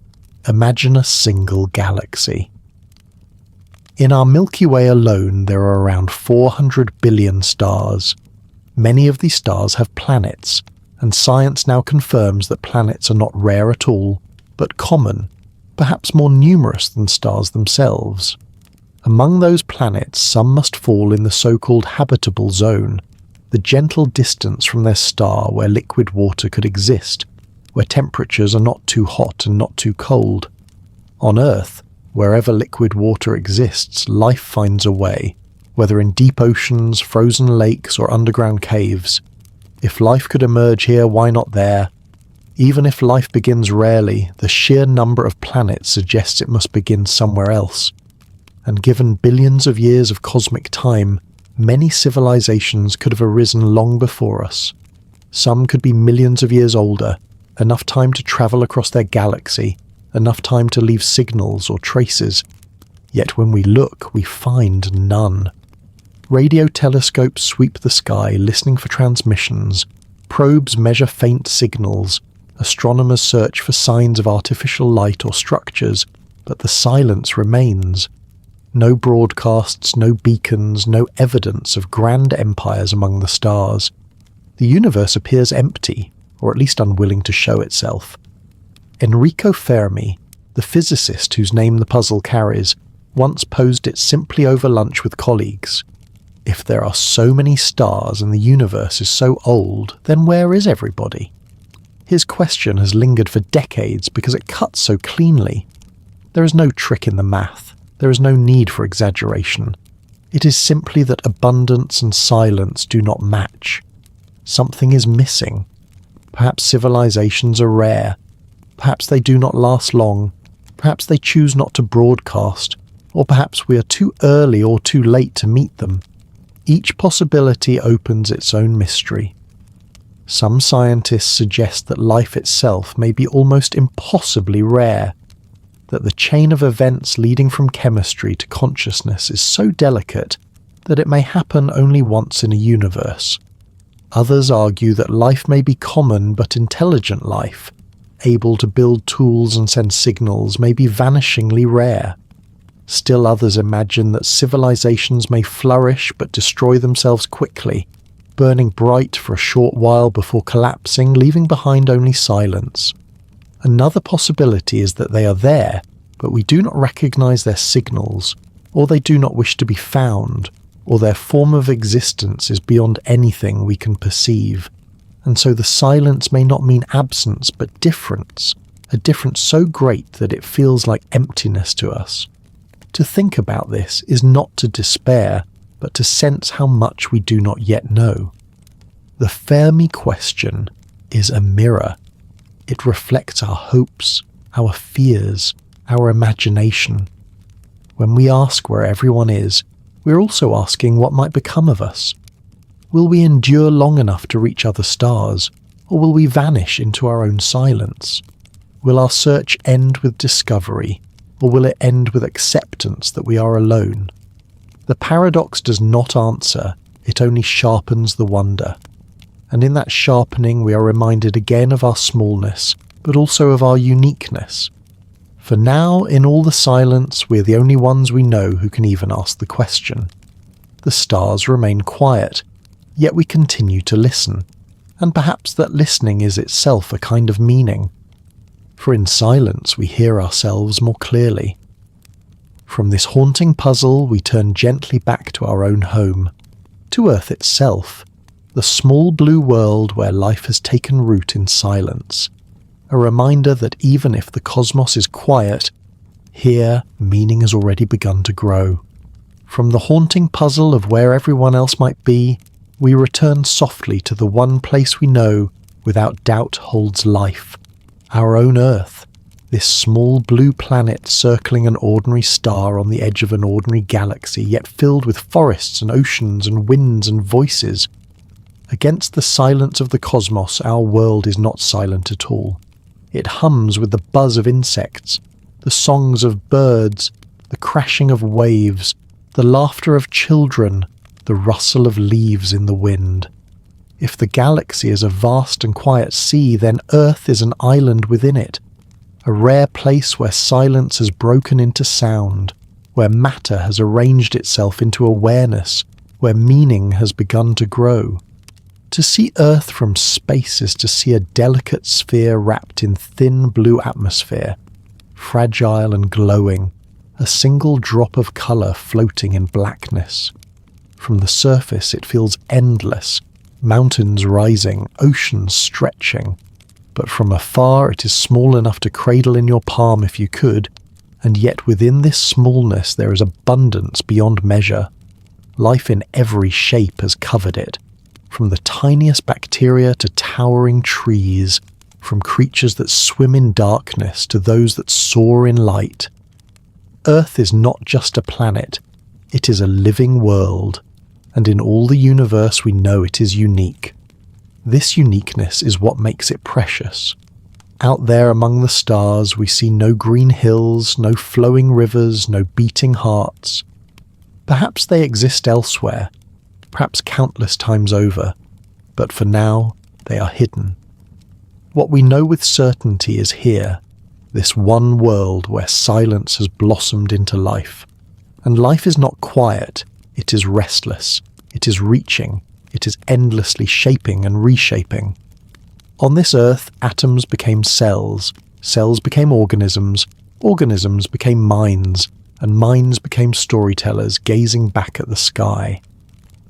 imagine a single galaxy. In our Milky Way alone, there are around 400 billion stars. Many of these stars have planets, and science now confirms that planets are not rare at all, but common, perhaps more numerous than stars themselves. Among those planets, some must fall in the so-called habitable zone, the gentle distance from their star where liquid water could exist, where temperatures are not too hot and not too cold. On Earth, wherever liquid water exists, life finds a way, whether in deep oceans, frozen lakes, or underground caves. If life could emerge here, why not there? Even if life begins rarely, the sheer number of planets suggests it must begin somewhere else. And given billions of years of cosmic time, many civilizations could have arisen long before us. Some could be millions of years older, enough time to travel across their galaxy, enough time to leave signals or traces. Yet when we look, we find none. Radio telescopes sweep the sky listening for transmissions, probes measure faint signals, astronomers search for signs of artificial light or structures, but the silence remains. No broadcasts, no beacons, no evidence of grand empires among the stars. The universe appears empty, or at least unwilling to show itself. Enrico Fermi, the physicist whose name the puzzle carries, once posed it simply over lunch with colleagues. If there are so many stars and the universe is so old, then where is everybody? His question has lingered for decades because it cuts so cleanly. There is no trick in the math. There is no need for exaggeration. It is simply that abundance and silence do not match. Something is missing. Perhaps civilizations are rare. Perhaps they do not last long. Perhaps they choose not to broadcast. Or perhaps we are too early or too late to meet them. Each possibility opens its own mystery. Some scientists suggest that life itself may be almost impossibly rare, that the chain of events leading from chemistry to consciousness is so delicate that it may happen only once in a universe. Others argue that life may be common but intelligent life, able to build tools and send signals, may be vanishingly rare. Still others imagine that civilizations may flourish but destroy themselves quickly, burning bright for a short while before collapsing, leaving behind only silence. Another possibility is that they are there, but we do not recognize their signals, or they do not wish to be found, or their form of existence is beyond anything we can perceive. And so the silence may not mean absence, but difference, a difference so great that it feels like emptiness to us. To think about this is not to despair, but to sense how much we do not yet know. The Fermi question is a mirror. It reflects our hopes, our fears, our imagination. When we ask where everyone is, we're also asking what might become of us. Will we endure long enough to reach other stars, or will we vanish into our own silence? Will our search end with discovery, or will it end with acceptance that we are alone? The paradox does not answer, it only sharpens the wonder. And in that sharpening we are reminded again of our smallness, but also of our uniqueness. For now, in all the silence, we're the only ones we know who can even ask the question. The stars remain quiet, yet we continue to listen, and perhaps that listening is itself a kind of meaning. For in silence we hear ourselves more clearly. From this haunting puzzle we turn gently back to our own home, to Earth itself, the small blue world where life has taken root in silence, a reminder that even if the cosmos is quiet, here meaning has already begun to grow. From the haunting puzzle of where everyone else might be, we return softly to the one place we know without doubt holds life, our own Earth. This small blue planet circling an ordinary star on the edge of an ordinary galaxy, yet filled with forests and oceans and winds and voices. Against the silence of the cosmos, our world is not silent at all. It hums with the buzz of insects, the songs of birds, the crashing of waves, the laughter of children, the rustle of leaves in the wind. If the galaxy is a vast and quiet sea, then Earth is an island within it, a rare place where silence has broken into sound, where matter has arranged itself into awareness, where meaning has begun to grow. To see Earth from space is to see a delicate sphere wrapped in thin blue atmosphere, fragile and glowing, a single drop of colour floating in blackness. From the surface it feels endless, mountains rising, oceans stretching. But from afar it is small enough to cradle in your palm if you could, and yet within this smallness there is abundance beyond measure. Life in every shape has covered it, from the tiniest bacteria to towering trees, from creatures that swim in darkness to those that soar in light. Earth is not just a planet, it is a living world, and in all the universe we know it is unique. This uniqueness is what makes it precious. Out there among the stars we see no green hills, no flowing rivers, no beating hearts. Perhaps they exist elsewhere, perhaps countless times over, but for now they are hidden. What we know with certainty is here, this one world where silence has blossomed into life. And life is not quiet, it is restless, it is reaching, it is endlessly shaping and reshaping. On this earth, atoms became cells, cells became organisms, organisms became minds, and minds became storytellers gazing back at the sky.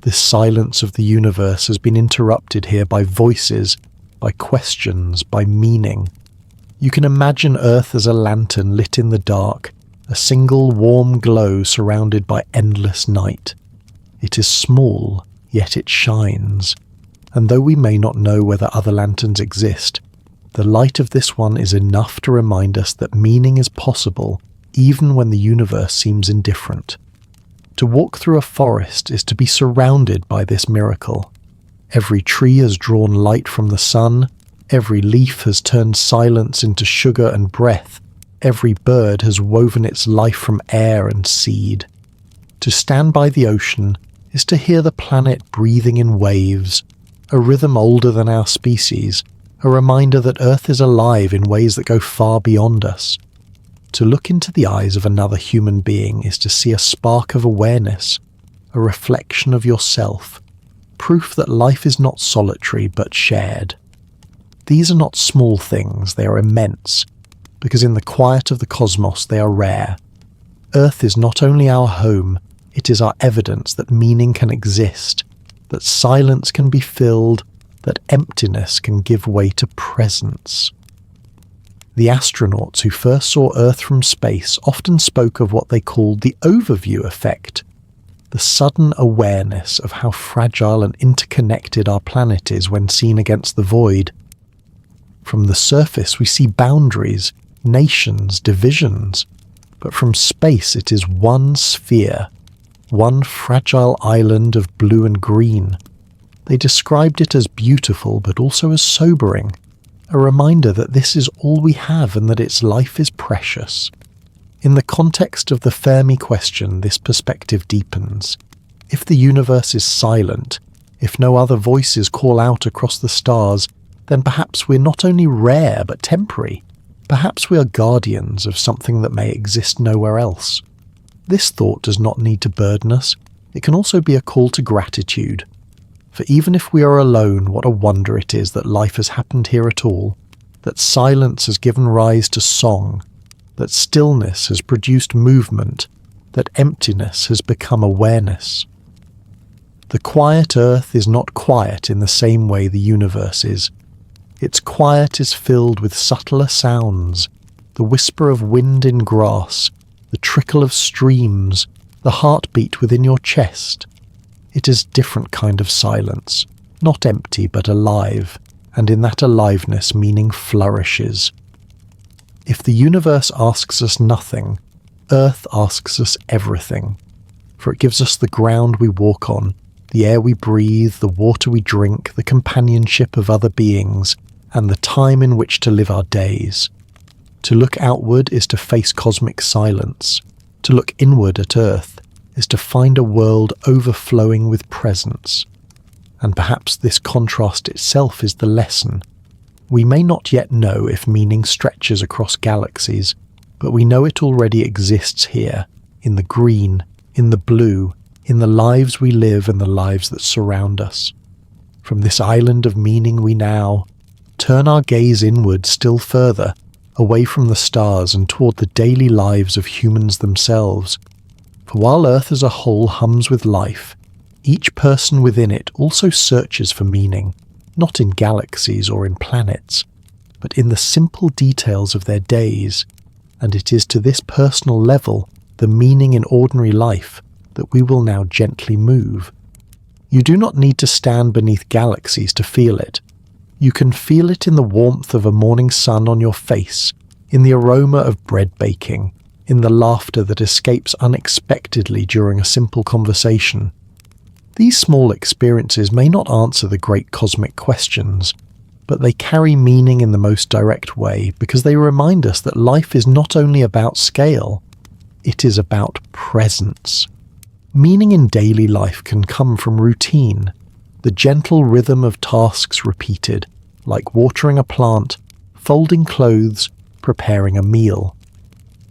This silence of the universe has been interrupted here by voices, by questions, by meaning. You can imagine Earth as a lantern lit in the dark, a single warm glow surrounded by endless night. It is small, yet it shines. And though we may not know whether other lanterns exist, the light of this one is enough to remind us that meaning is possible even when the universe seems indifferent. To walk through a forest is to be surrounded by this miracle. Every tree has drawn light from the sun, every leaf has turned silence into sugar and breath, every bird has woven its life from air and seed. To stand by the ocean is to hear the planet breathing in waves, a rhythm older than our species, a reminder that Earth is alive in ways that go far beyond us. To look into the eyes of another human being is to see a spark of awareness, a reflection of yourself, proof that life is not solitary but shared. These are not small things, they are immense, because in the quiet of the cosmos they are rare. Earth is not only our home, it is our evidence that meaning can exist, that silence can be filled, that emptiness can give way to presence. The astronauts who first saw Earth from space often spoke of what they called the overview effect, the sudden awareness of how fragile and interconnected our planet is when seen against the void. From the surface we see boundaries, nations, divisions, but from space it is one sphere, one fragile island of blue and green. They described it as beautiful but also as sobering, a reminder that this is all we have and that its life is precious. In the context of the Fermi question, this perspective deepens. If the universe is silent, if no other voices call out across the stars, then perhaps we're not only rare but temporary. Perhaps we are guardians of something that may exist nowhere else. This thought does not need to burden us. It can also be a call to gratitude. For even if we are alone, what a wonder it is that life has happened here at all, that silence has given rise to song, that stillness has produced movement, that emptiness has become awareness. The quiet earth is not quiet in the same way the universe is. Its quiet is filled with subtler sounds, the whisper of wind in grass, the trickle of streams, the heartbeat within your chest. It is a different kind of silence, not empty but alive, and in that aliveness meaning flourishes. If the universe asks us nothing, Earth asks us everything, for it gives us the ground we walk on, the air we breathe, the water we drink, the companionship of other beings, and the time in which to live our days. To look outward is to face cosmic silence. To look inward at Earth is to find a world overflowing with presence. And perhaps this contrast itself is the lesson. We may not yet know if meaning stretches across galaxies, but we know it already exists here, in the green, in the blue, in the lives we live and the lives that surround us. From this island of meaning we now turn our gaze inward still further, away from the stars and toward the daily lives of humans themselves. For while Earth as a whole hums with life, each person within it also searches for meaning, not in galaxies or in planets, but in the simple details of their days, and it is to this personal level, the meaning in ordinary life, that we will now gently move. You do not need to stand beneath galaxies to feel it. You can feel it in the warmth of a morning sun on your face, in the aroma of bread baking, in the laughter that escapes unexpectedly during a simple conversation. These small experiences may not answer the great cosmic questions, but they carry meaning in the most direct way because they remind us that life is not only about scale, it is about presence. Meaning in daily life can come from routine, the gentle rhythm of tasks repeated, like watering a plant, folding clothes, preparing a meal.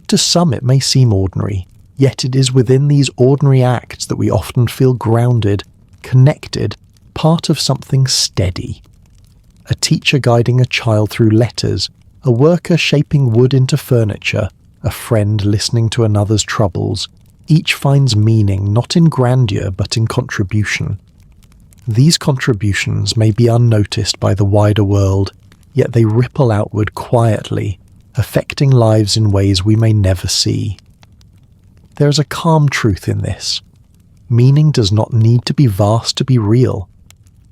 To some it may seem ordinary, yet it is within these ordinary acts that we often feel grounded, connected, part of something steady. A teacher guiding a child through letters, a worker shaping wood into furniture, a friend listening to another's troubles. Each finds meaning not in grandeur but in contribution. These contributions may be unnoticed by the wider world, yet they ripple outward quietly, affecting lives in ways we may never see. There is a calm truth in this. Meaning does not need to be vast to be real.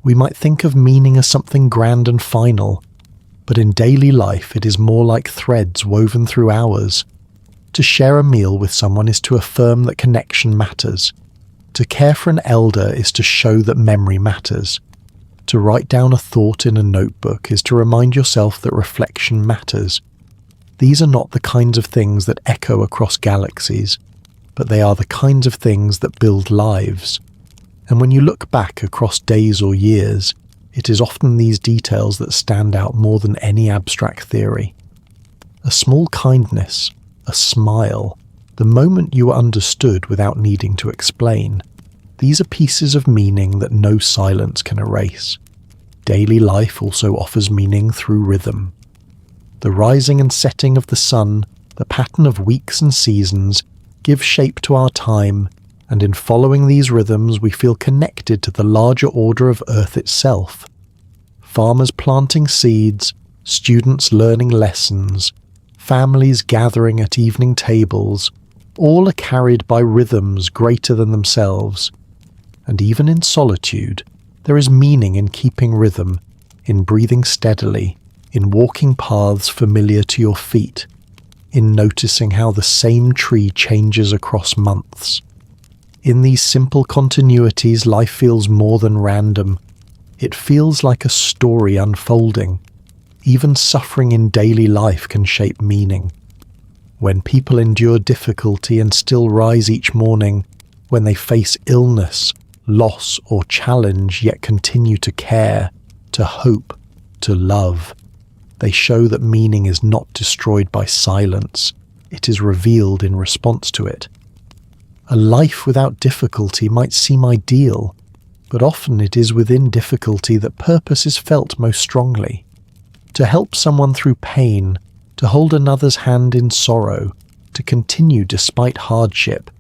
We might think of meaning as something grand and final, but in daily life it is more like threads woven through hours. To share a meal with someone is to affirm that connection matters. To care for an elder is to show that memory matters. To write down a thought in a notebook is to remind yourself that reflection matters. These are not the kinds of things that echo across galaxies, but they are the kinds of things that build lives. And when you look back across days or years, it is often these details that stand out more than any abstract theory. A small kindness, a smile, the moment you are understood without needing to explain. These are pieces of meaning that no silence can erase. Daily life also offers meaning through rhythm. The rising and setting of the sun, the pattern of weeks and seasons, give shape to our time, and in following these rhythms we feel connected to the larger order of Earth itself. Farmers planting seeds, students learning lessons, families gathering at evening tables, all are carried by rhythms greater than themselves. And even in solitude, there is meaning in keeping rhythm, in breathing steadily, in walking paths familiar to your feet, in noticing how the same tree changes across months. In these simple continuities, life feels more than random. It feels like a story unfolding. Even suffering in daily life can shape meaning. When people endure difficulty and still rise each morning, when they face illness, loss or challenge yet continue to care, to hope, to love, they show that meaning is not destroyed by silence, it is revealed in response to it. A life without difficulty might seem ideal, but often it is within difficulty that purpose is felt most strongly. To help someone through pain, to hold another's hand in sorrow, to continue despite hardship.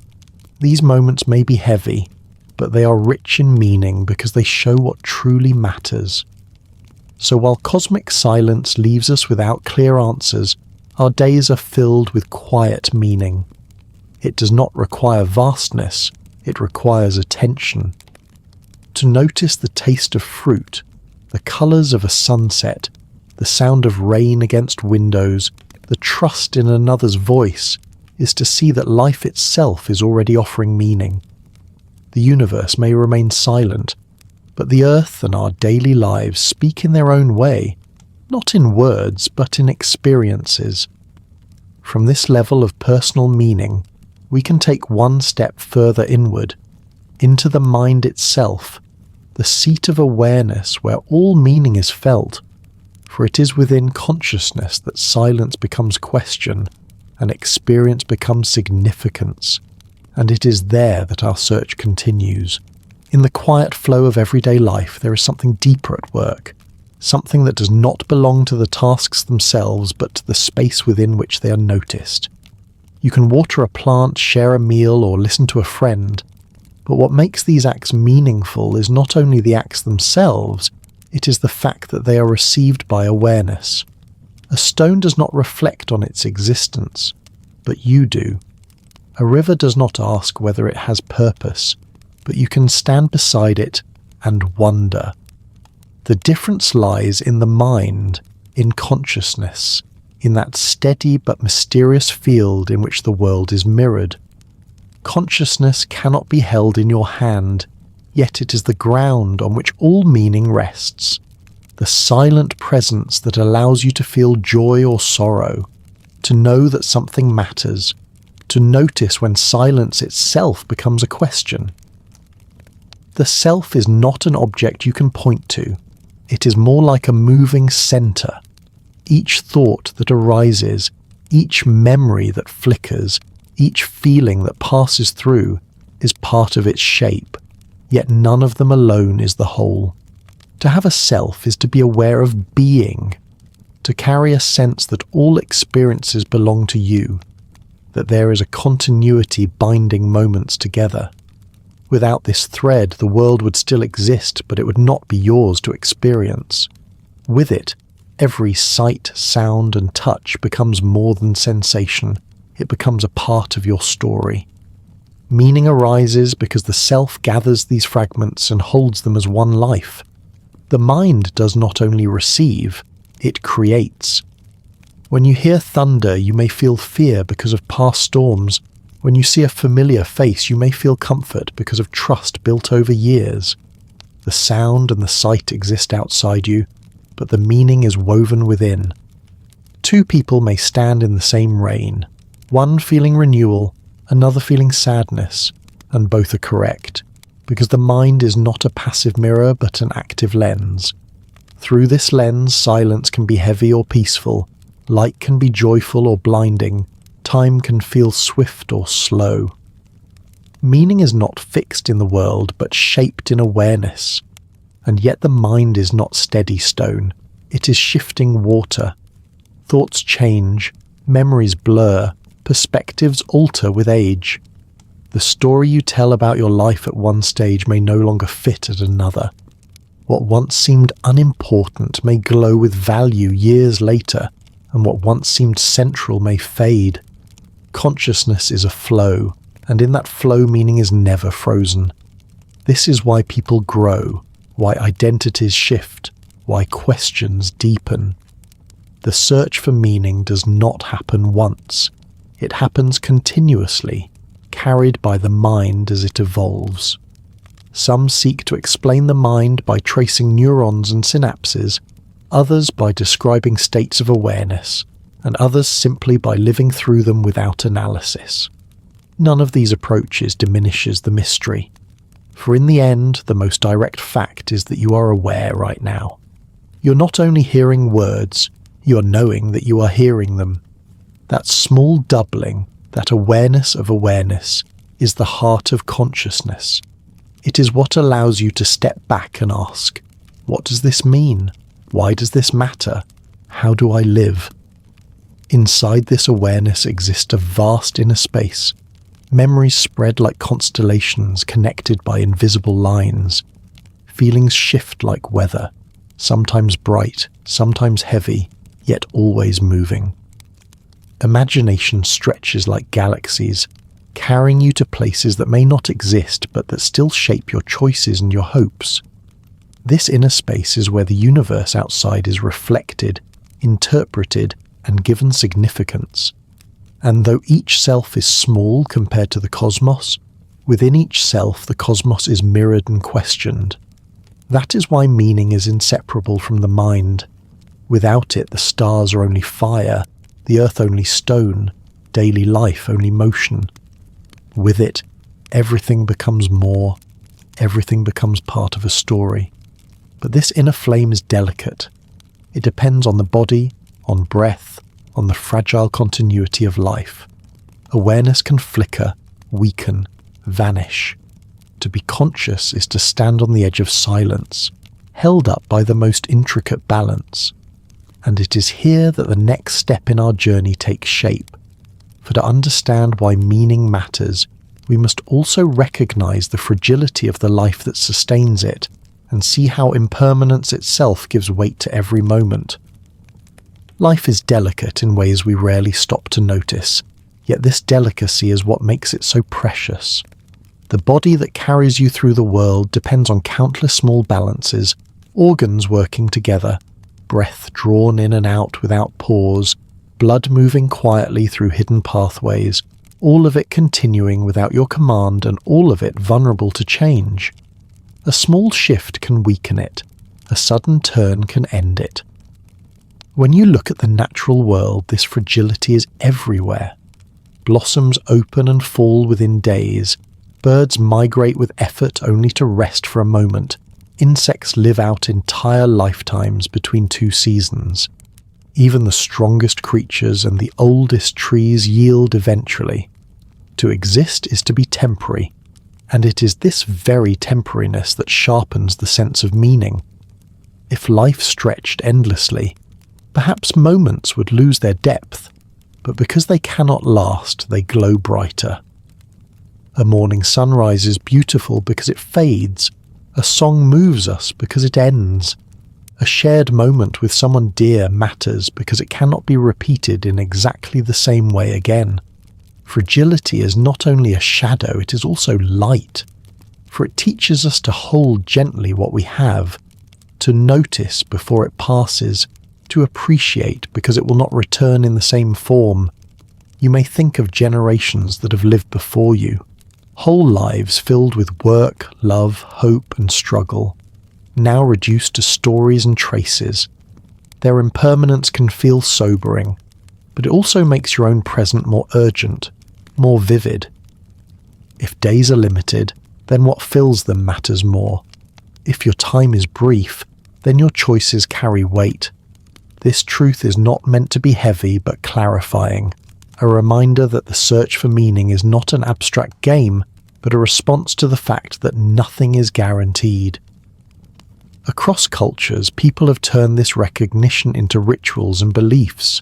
These moments may be heavy, but they are rich in meaning because they show what truly matters. So while cosmic silence leaves us without clear answers, our days are filled with quiet meaning. It does not require vastness, it requires attention. To notice the taste of fruit, the colours of a sunset, the sound of rain against windows, the trust in another's voice, is to see that life itself is already offering meaning. The universe may remain silent, but the earth and our daily lives speak in their own way, not in words but in experiences. From this level of personal meaning, we can take one step further inward, into the mind itself, the seat of awareness where all meaning is felt, for it is within consciousness that silence becomes question and experience becomes significance, and it is there that our search continues. In the quiet flow of everyday life there is something deeper at work, something that does not belong to the tasks themselves but to the space within which they are noticed. You can water a plant, share a meal, or listen to a friend, but what makes these acts meaningful is not only the acts themselves, it is the fact that they are received by awareness. A stone does not reflect on its existence, but you do. A river does not ask whether it has purpose, but you can stand beside it and wonder. The difference lies in the mind, in consciousness, in that steady but mysterious field in which the world is mirrored. Consciousness cannot be held in your hand, yet it is the ground on which all meaning rests. The silent presence that allows you to feel joy or sorrow, to know that something matters, to notice when silence itself becomes a question. The self is not an object you can point to. It is more like a moving centre. Each thought that arises, each memory that flickers, each feeling that passes through is part of its shape, yet none of them alone is the whole. To have a self is to be aware of being, to carry a sense that all experiences belong to you, that there is a continuity binding moments together. Without this thread, the world would still exist, but it would not be yours to experience. With it, every sight, sound, and touch becomes more than sensation. It becomes a part of your story. Meaning arises because the self gathers these fragments and holds them as one life. The mind does not only receive, it creates. When you hear thunder, you may feel fear because of past storms. When you see a familiar face, you may feel comfort because of trust built over years. The sound and the sight exist outside you, but the meaning is woven within. Two people may stand in the same rain, one feeling renewal, another feeling sadness, and both are correct, because the mind is not a passive mirror but an active lens. Through this lens, silence can be heavy or peaceful, light can be joyful or blinding, time can feel swift or slow. Meaning is not fixed in the world but shaped in awareness, and yet the mind is not steady stone, it is shifting water. Thoughts change, memories blur, perspectives alter with age. The story you tell about your life at one stage may no longer fit at another. What once seemed unimportant may glow with value years later, and what once seemed central may fade. Consciousness is a flow, and in that flow meaning is never frozen. This is why people grow, why identities shift, why questions deepen. The search for meaning does not happen once. It happens continuously, carried by the mind as it evolves. Some seek to explain the mind by tracing neurons and synapses, others by describing states of awareness, and others simply by living through them without analysis. None of these approaches diminishes the mystery, for in the end, the most direct fact is that you are aware right now. You're not only hearing words, you're knowing that you are hearing them. That small doubling, that awareness of awareness, is the heart of consciousness. It is what allows you to step back and ask, what does this mean? Why does this matter? How do I live? Inside this awareness exists a vast inner space. Memories spread like constellations connected by invisible lines. Feelings shift like weather, sometimes bright, sometimes heavy, yet always moving. Imagination stretches like galaxies, carrying you to places that may not exist but that still shape your choices and your hopes. This inner space is where the universe outside is reflected, interpreted, and given significance. And though each self is small compared to the cosmos, within each self the cosmos is mirrored and questioned. That is why meaning is inseparable from the mind. Without it, the stars are only fire, the earth only stone, daily life only motion. With it, everything becomes more, everything becomes part of a story. But this inner flame is delicate. It depends on the body, on breath, on the fragile continuity of life. Awareness can flicker, weaken, vanish. To be conscious is to stand on the edge of silence, held up by the most intricate balance. And it is here that the next step in our journey takes shape. For to understand why meaning matters, we must also recognize the fragility of the life that sustains it, and see how impermanence itself gives weight to every moment. Life is delicate in ways we rarely stop to notice, yet this delicacy is what makes it so precious. The body that carries you through the world depends on countless small balances, organs working together, breath drawn in and out without pause, blood moving quietly through hidden pathways, all of it continuing without your command and all of it vulnerable to change. A small shift can weaken it, a sudden turn can end it. When you look at the natural world, this fragility is everywhere. Blossoms open and fall within days. Birds migrate with effort only to rest for a moment. Insects live out entire lifetimes between two seasons. Even the strongest creatures and the oldest trees yield eventually. To exist is to be temporary, and it is this very temporariness that sharpens the sense of meaning. If life stretched endlessly, perhaps moments would lose their depth, but because they cannot last, they glow brighter. A morning sunrise is beautiful because it fades. A song moves us because it ends. A shared moment with someone dear matters because it cannot be repeated in exactly the same way again. Fragility is not only a shadow, it is also light, for it teaches us to hold gently what we have, to notice before it passes, to appreciate because it will not return in the same form. You may think of generations that have lived before you, whole lives filled with work, love, hope and struggle. now reduced to stories and traces. Their impermanence can feel sobering, but it also makes your own present more urgent, more vivid. If days are limited, then what fills them matters more. If your time is brief, then your choices carry weight. This truth is not meant to be heavy but clarifying, a reminder that the search for meaning is not an abstract game, but a response to the fact that nothing is guaranteed. Across cultures, people have turned this recognition into rituals and beliefs.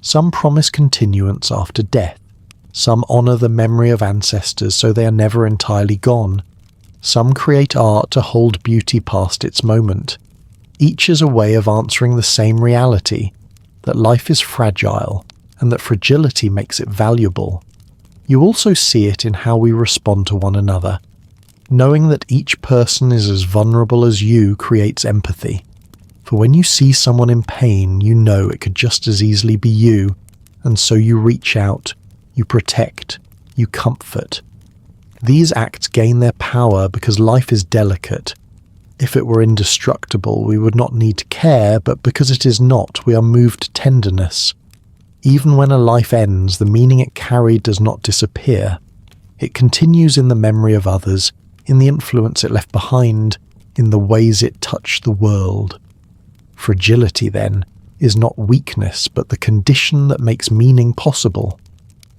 Some promise continuance after death. Some honour the memory of ancestors so they are never entirely gone. Some create art to hold beauty past its moment. Each is a way of answering the same reality, that life is fragile, and that fragility makes it valuable. You also see it in how we respond to one another. Knowing that each person is as vulnerable as you creates empathy. For when you see someone in pain, you know it could just as easily be you, and so you reach out, you protect, you comfort. These acts gain their power because life is delicate. If it were indestructible, we would not need to care, but because it is not, we are moved to tenderness. Even when a life ends, the meaning it carried does not disappear. It continues in the memory of others, in the influence it left behind, in the ways it touched the world. Fragility, then, is not weakness, but the condition that makes meaning possible.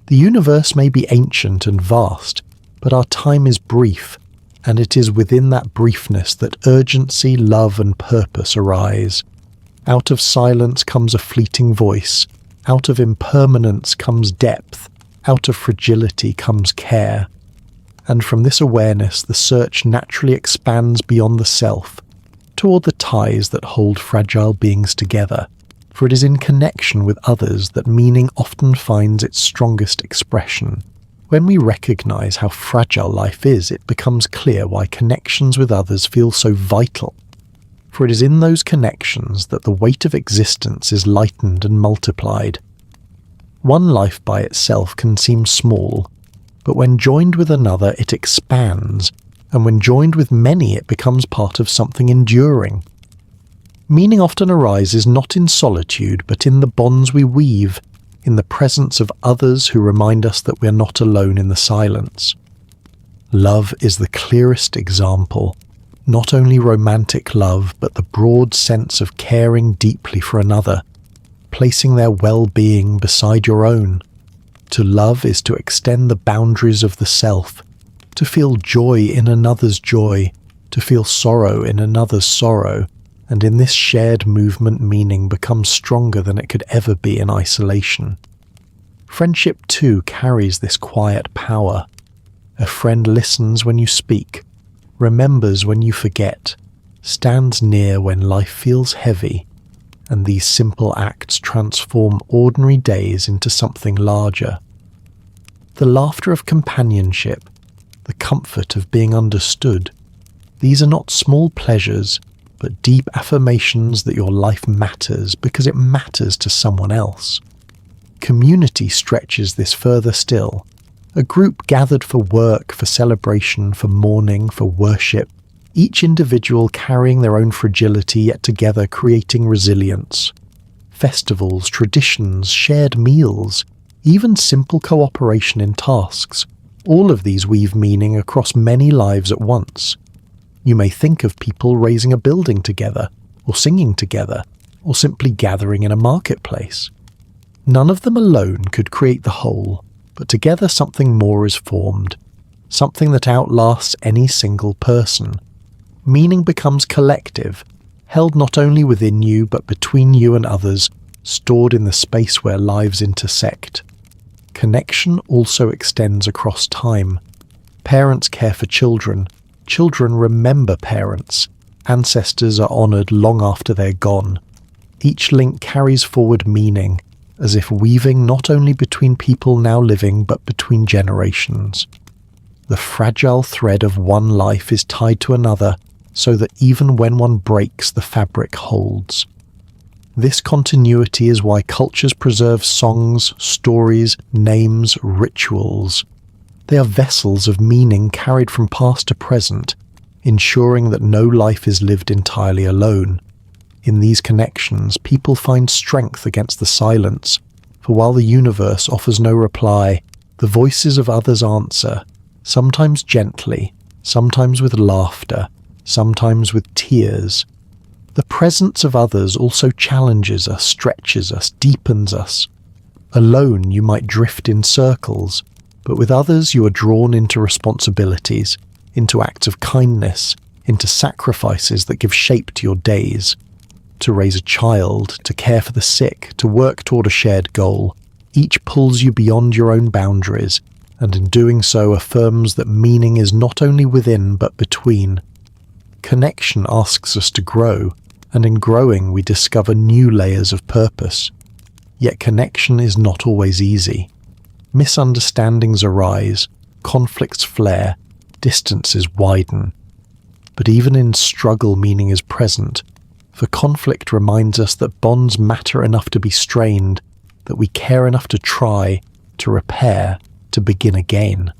The universe may be ancient and vast, but our time is brief, and it is within that briefness that urgency, love, and purpose arise. Out of silence comes a fleeting voice. Out of impermanence comes depth. Out of fragility comes care. And from this awareness, the search naturally expands beyond the self, toward the ties that hold fragile beings together, for it is in connection with others that meaning often finds its strongest expression. When we recognize how fragile life is, it becomes clear why connections with others feel so vital. For it is in those connections that the weight of existence is lightened and multiplied. One life by itself can seem small, but when joined with another it expands, and when joined with many it becomes part of something enduring. Meaning often arises not in solitude, but in the bonds we weave, in the presence of others who remind us that we are not alone in the silence. Love is the clearest example, not only romantic love, but the broad sense of caring deeply for another, placing their well-being beside your own. To love is to extend the boundaries of the self, to feel joy in another's joy, to feel sorrow in another's sorrow, and in this shared movement meaning becomes stronger than it could ever be in isolation. Friendship too carries this quiet power. A friend listens when you speak, remembers when you forget, stands near when life feels heavy, and these simple acts transform ordinary days into something larger. The laughter of companionship, the comfort of being understood, these are not small pleasures, but deep affirmations that your life matters because it matters to someone else. Community stretches this further still. A group gathered for work, for celebration, for mourning, for worship, each individual carrying their own fragility yet together creating resilience. Festivals, traditions, shared meals, even simple cooperation in tasks, all of these weave meaning across many lives at once. You may think of people raising a building together, or singing together, or simply gathering in a marketplace. None of them alone could create the whole, but together something more is formed, something that outlasts any single person. Meaning becomes collective, held not only within you but between you and others, stored in the space where lives intersect. Connection also extends across time. Parents care for children. Children remember parents. Ancestors are honoured long after they're gone. Each link carries forward meaning, as if weaving not only between people now living but between generations. The fragile thread of one life is tied to another, so that even when one breaks, the fabric holds. This continuity is why cultures preserve songs, stories, names, rituals. They are vessels of meaning carried from past to present, ensuring that no life is lived entirely alone. In these connections, people find strength against the silence, for while the universe offers no reply, the voices of others answer, sometimes gently, sometimes with laughter, sometimes with tears. The presence of others also challenges us, stretches us, deepens us. Alone you might drift in circles, but with others you are drawn into responsibilities, into acts of kindness, into sacrifices that give shape to your days. To raise a child, to care for the sick, to work toward a shared goal, each pulls you beyond your own boundaries, and in doing so affirms that meaning is not only within but between. Connection asks us to grow, and in growing we discover new layers of purpose. Yet connection is not always easy. Misunderstandings arise, conflicts flare, distances widen. But even in struggle meaning is present, for conflict reminds us that bonds matter enough to be strained, that we care enough to try, to repair, to begin again.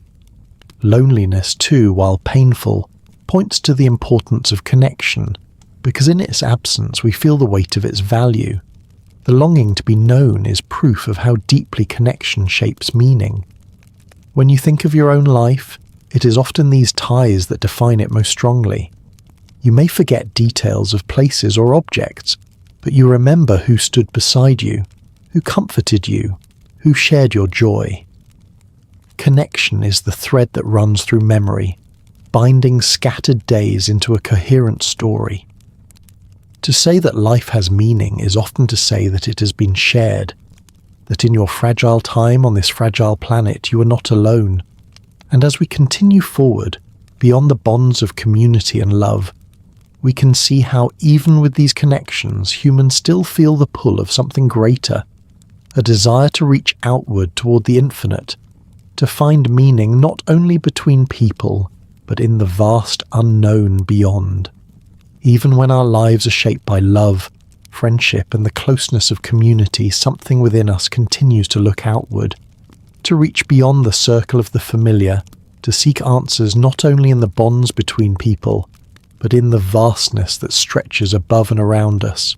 Loneliness, too, while painful, points to the importance of connection, because in its absence we feel the weight of its value. The longing to be known is proof of how deeply connection shapes meaning. When you think of your own life, it is often these ties that define it most strongly. You may forget details of places or objects, but you remember who stood beside you, who comforted you, who shared your joy. Connection is the thread that runs through memory, binding scattered days into a coherent story. To say that life has meaning is often to say that it has been shared, that in your fragile time on this fragile planet you are not alone. And as we continue forward, beyond the bonds of community and love, we can see how even with these connections, humans still feel the pull of something greater, a desire to reach outward toward the infinite, to find meaning not only between people, but in the vast unknown beyond. Even when our lives are shaped by love, friendship, and the closeness of community, something within us continues to look outward, to reach beyond the circle of the familiar, to seek answers not only in the bonds between people, but in the vastness that stretches above and around us.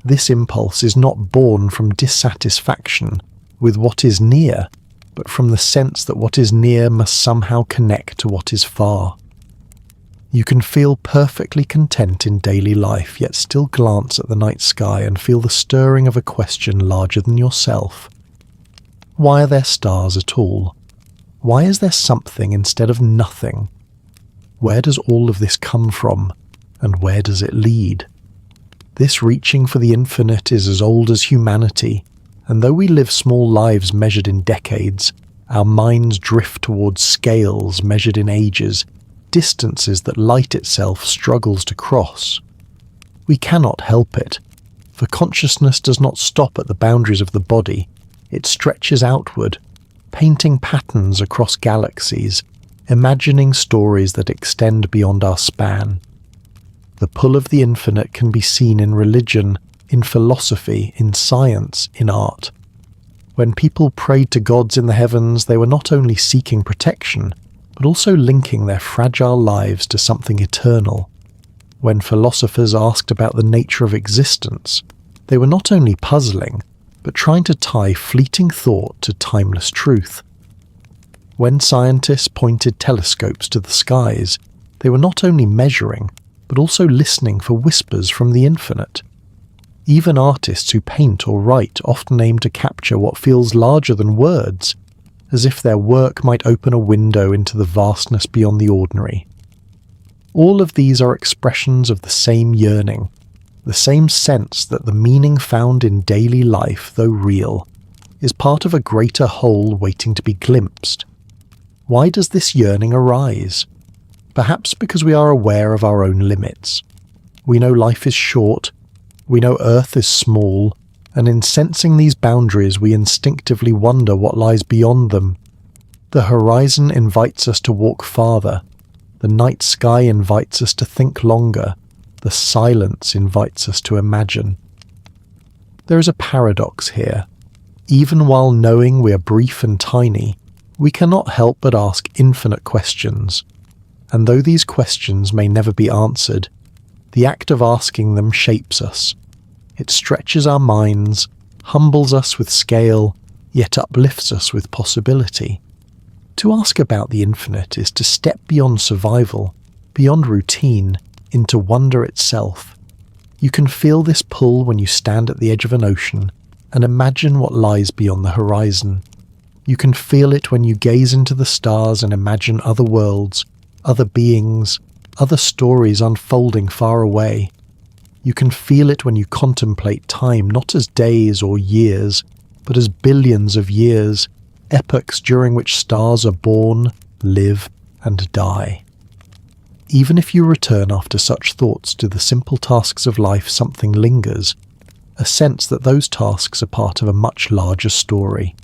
This impulse is not born from dissatisfaction with what is near, but from the sense that what is near must somehow connect to what is far. You can feel perfectly content in daily life, yet still glance at the night sky and feel the stirring of a question larger than yourself. Why are there stars at all? Why is there something instead of nothing? Where does all of this come from, and where does it lead? This reaching for the infinite is as old as humanity, and though we live small lives measured in decades, our minds drift towards scales measured in ages, distances that light itself struggles to cross. We cannot help it, for consciousness does not stop at the boundaries of the body. It stretches outward, painting patterns across galaxies, imagining stories that extend beyond our span. The pull of the infinite can be seen in religion, in philosophy, in science, in art. When people prayed to gods in the heavens, they were not only seeking protection, but also linking their fragile lives to something eternal. When philosophers asked about the nature of existence, they were not only puzzling, but trying to tie fleeting thought to timeless truth. When scientists pointed telescopes to the skies, they were not only measuring, but also listening for whispers from the infinite. Even artists who paint or write often aim to capture what feels larger than words, as if their work might open a window into the vastness beyond the ordinary. All of these are expressions of the same yearning, the same sense that the meaning found in daily life, though real, is part of a greater whole waiting to be glimpsed. Why does this yearning arise? Perhaps because we are aware of our own limits. We know life is short, we know Earth is small, and in sensing these boundaries we instinctively wonder what lies beyond them. The horizon invites us to walk farther, the night sky invites us to think longer, the silence invites us to imagine. There is a paradox here. Even while knowing we are brief and tiny, we cannot help but ask infinite questions. And though these questions may never be answered, the act of asking them shapes us. It stretches our minds, humbles us with scale, yet uplifts us with possibility. To ask about the infinite is to step beyond survival, beyond routine, into wonder itself. You can feel this pull when you stand at the edge of an ocean and imagine what lies beyond the horizon. You can feel it when you gaze into the stars and imagine other worlds, other beings, other stories unfolding far away. You can feel it when you contemplate time not as days or years, but as billions of years, epochs during which stars are born, live, and die. Even if you return after such thoughts to the simple tasks of life, something lingers, a sense that those tasks are part of a much larger story.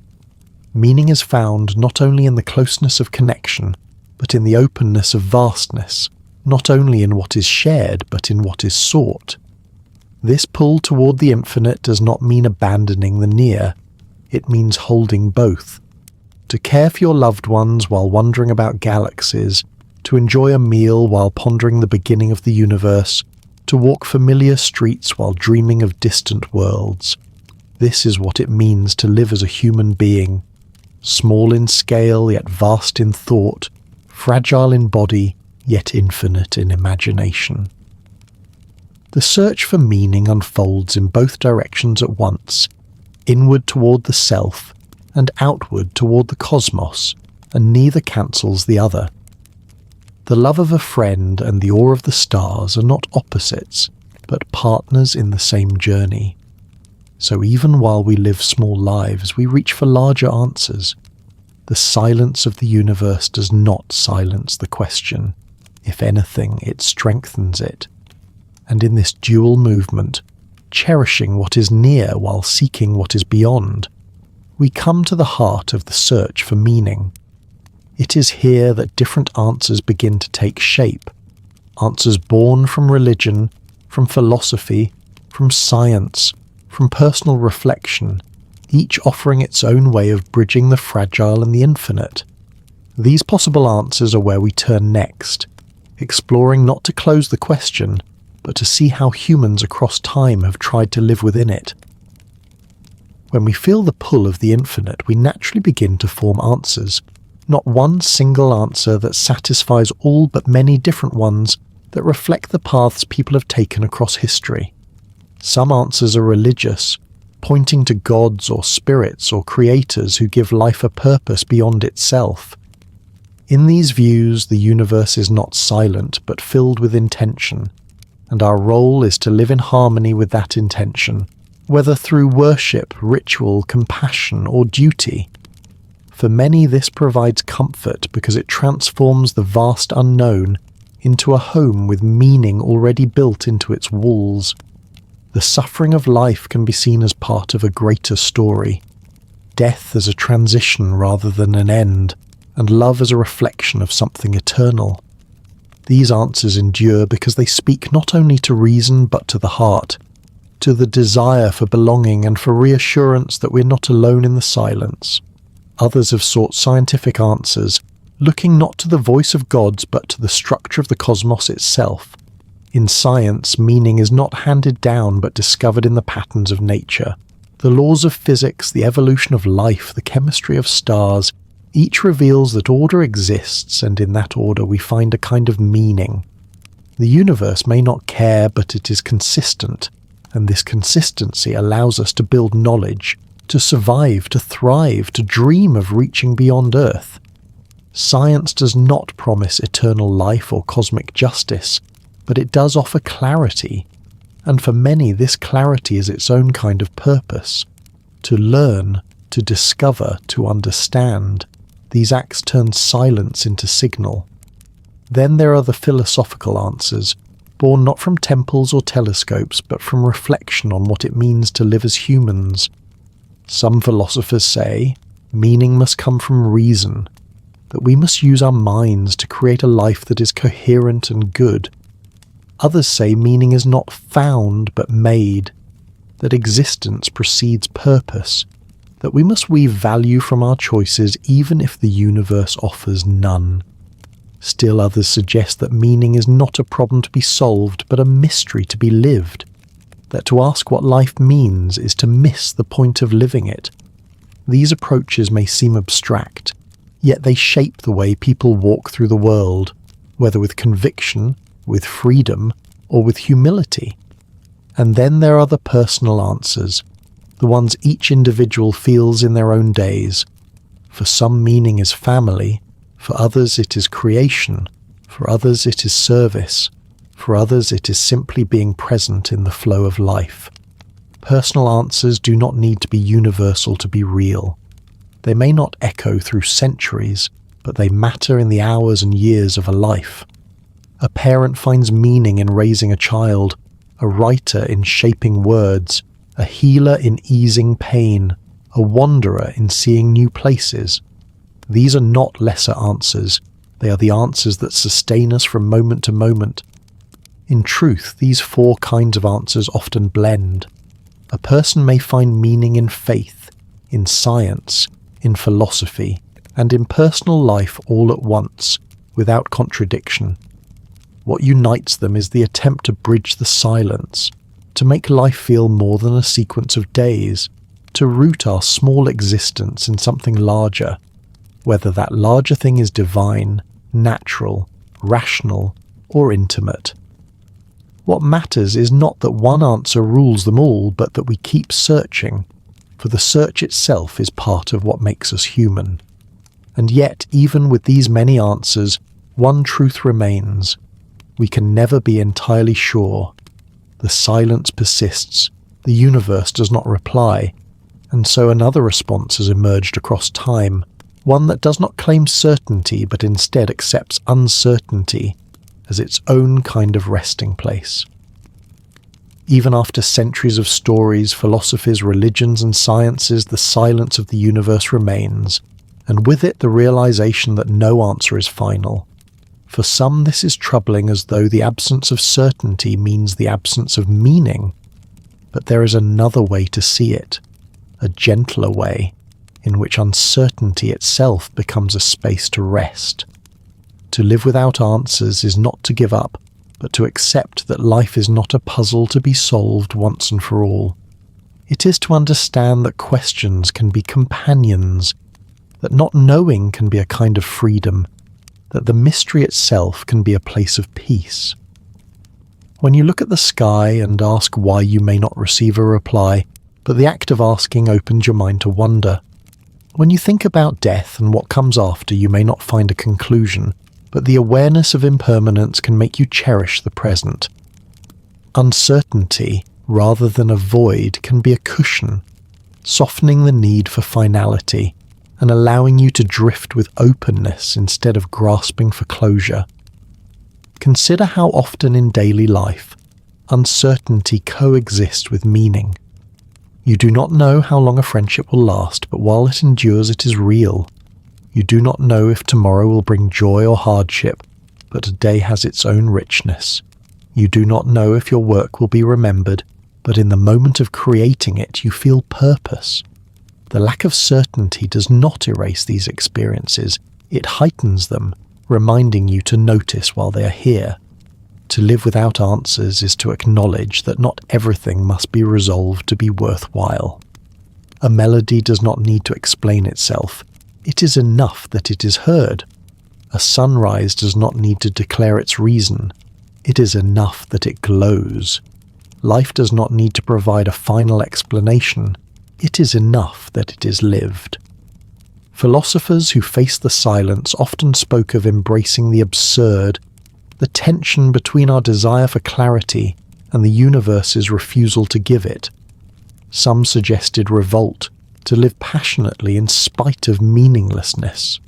Meaning is found not only in the closeness of connection, but in the openness of vastness, not only in what is shared, but in what is sought. This pull toward the infinite does not mean abandoning the near, it means holding both. To care for your loved ones while wondering about galaxies, to enjoy a meal while pondering the beginning of the universe, to walk familiar streets while dreaming of distant worlds. This is what it means to live as a human being, small in scale yet vast in thought, fragile in body yet infinite in imagination. The search for meaning unfolds in both directions at once, inward toward the self and outward toward the cosmos, and neither cancels the other. The love of a friend and the awe of the stars are not opposites, but partners in the same journey. So even while we live small lives, we reach for larger answers. The silence of the universe does not silence the question. If anything, it strengthens it. And in this dual movement, cherishing what is near while seeking what is beyond, we come to the heart of the search for meaning. It is here that different answers begin to take shape, answers born from religion, from philosophy, from science, from personal reflection, each offering its own way of bridging the fragile and the infinite. These possible answers are where we turn next, exploring not to close the question, but to see how humans across time have tried to live within it. When we feel the pull of the infinite, we naturally begin to form answers, not one single answer that satisfies all but many different ones that reflect the paths people have taken across history. Some answers are religious, pointing to gods or spirits or creators who give life a purpose beyond itself. In these views, the universe is not silent but filled with intention, and our role is to live in harmony with that intention, whether through worship, ritual, compassion, or duty. For many, this provides comfort because it transforms the vast unknown into a home with meaning already built into its walls. The suffering of life can be seen as part of a greater story, death as a transition rather than an end, and love as a reflection of something eternal. These answers endure because they speak not only to reason but to the heart, to the desire for belonging and for reassurance that we're not alone in the silence. Others have sought scientific answers, looking not to the voice of gods but to the structure of the cosmos itself. In science, meaning is not handed down but discovered in the patterns of nature. The laws of physics, the evolution of life, the chemistry of stars, each reveals that order exists, and in that order we find a kind of meaning. The universe may not care, but it is consistent, and this consistency allows us to build knowledge, to survive, to thrive, to dream of reaching beyond Earth. Science does not promise eternal life or cosmic justice, but it does offer clarity, and for many this clarity is its own kind of purpose. To learn, to discover, to understand, these acts turn silence into signal. Then there are the philosophical answers, born not from temples or telescopes, but from reflection on what it means to live as humans. Some philosophers say, meaning must come from reason, that we must use our minds to create a life that is coherent and good. Others say meaning is not found but made, that existence precedes purpose, that we must weave value from our choices even if the universe offers none. Still others suggest that meaning is not a problem to be solved, but a mystery to be lived. That to ask what life means is to miss the point of living it. These approaches may seem abstract, yet they shape the way people walk through the world, whether with conviction, with freedom, or with humility. And then there are the personal answers, the ones each individual feels in their own days. For some, meaning is family, for others it is creation, for others it is service, for others it is simply being present in the flow of life. Personal answers do not need to be universal to be real. They may not echo through centuries, but they matter in the hours and years of a life. A parent finds meaning in raising a child, a writer in shaping words, a healer in easing pain, a wanderer in seeing new places. These are not lesser answers, they are the answers that sustain us from moment to moment. In truth, these four kinds of answers often blend. A person may find meaning in faith, in science, in philosophy, and in personal life all at once, without contradiction. What unites them is the attempt to bridge the silence, to make life feel more than a sequence of days, to root our small existence in something larger, whether that larger thing is divine, natural, rational, or intimate. What matters is not that one answer rules them all, but that we keep searching, for the search itself is part of what makes us human. And yet, even with these many answers, one truth remains. We can never be entirely sure. The silence persists, the universe does not reply, and so another response has emerged across time, one that does not claim certainty but instead accepts uncertainty as its own kind of resting place. Even after centuries of stories, philosophies, religions, and sciences, the silence of the universe remains, and with it the realization that no answer is final. For some, this is troubling, as though the absence of certainty means the absence of meaning. But there is another way to see it, a gentler way, in which uncertainty itself becomes a space to rest. To live without answers is not to give up, but to accept that life is not a puzzle to be solved once and for all. It is to understand that questions can be companions, that not knowing can be a kind of freedom, that the mystery itself can be a place of peace. When you look at the sky and ask why, you may not receive a reply, but the act of asking opens your mind to wonder. When you think about death and what comes after, you may not find a conclusion, but the awareness of impermanence can make you cherish the present. Uncertainty, rather than a void, can be a cushion, softening the need for finality, and allowing you to drift with openness instead of grasping for closure. Consider how often in daily life uncertainty coexists with meaning. You do not know how long a friendship will last, but while it endures, it is real. You do not know if tomorrow will bring joy or hardship, but today has its own richness. You do not know if your work will be remembered, but in the moment of creating it, you feel purpose. The lack of certainty does not erase these experiences, it heightens them, reminding you to notice while they are here. To live without answers is to acknowledge that not everything must be resolved to be worthwhile. A melody does not need to explain itself, it is enough that it is heard. A sunrise does not need to declare its reason, it is enough that it glows. Life does not need to provide a final explanation, it is enough that it is lived. Philosophers who faced the silence often spoke of embracing the absurd, the tension between our desire for clarity and the universe's refusal to give it. Some suggested revolt, to live passionately in spite of meaninglessness.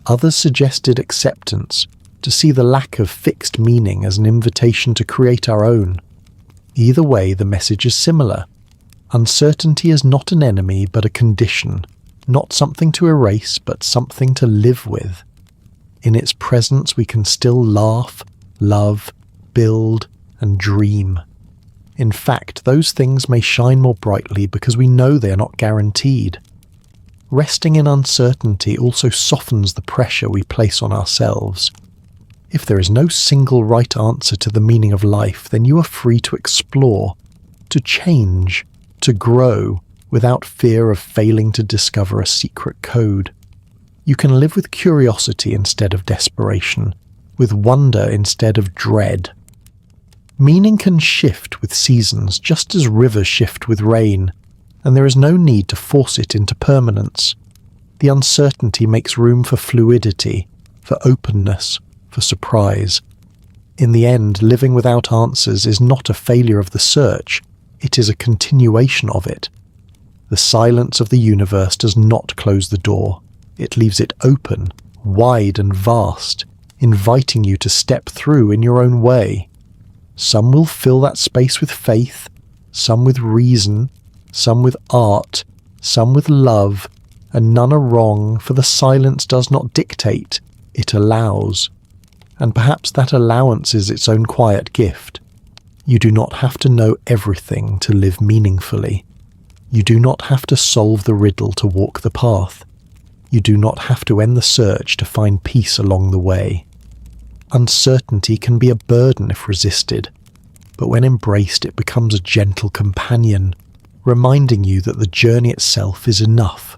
Others suggested acceptance, to see the lack of fixed meaning as an invitation to create our own. Either way, the message is similar. Uncertainty is not an enemy, but a condition, not something to erase, but something to live with. In its presence we can still laugh, love, build, and dream. In fact, those things may shine more brightly because we know they are not guaranteed. Resting in uncertainty also softens the pressure we place on ourselves. If there is no single right answer to the meaning of life, then you are free to explore, to change, to grow, without fear of failing to discover a secret code. You can live with curiosity instead of desperation, with wonder instead of dread. Meaning can shift with seasons, just as rivers shift with rain, and there is no need to force it into permanence. The uncertainty makes room for fluidity, for openness, for surprise. In the end, living without answers is not a failure of the search, it is a continuation of it. The silence of the universe does not close the door. It leaves it open, wide and vast, inviting you to step through in your own way. Some will fill that space with faith, some with reason, some with art, some with love, and none are wrong, for the silence does not dictate, it allows. And perhaps that allowance is its own quiet gift. You do not have to know everything to live meaningfully. You do not have to solve the riddle to walk the path. You do not have to end the search to find peace along the way. Uncertainty can be a burden if resisted, but when embraced it becomes a gentle companion, reminding you that the journey itself is enough.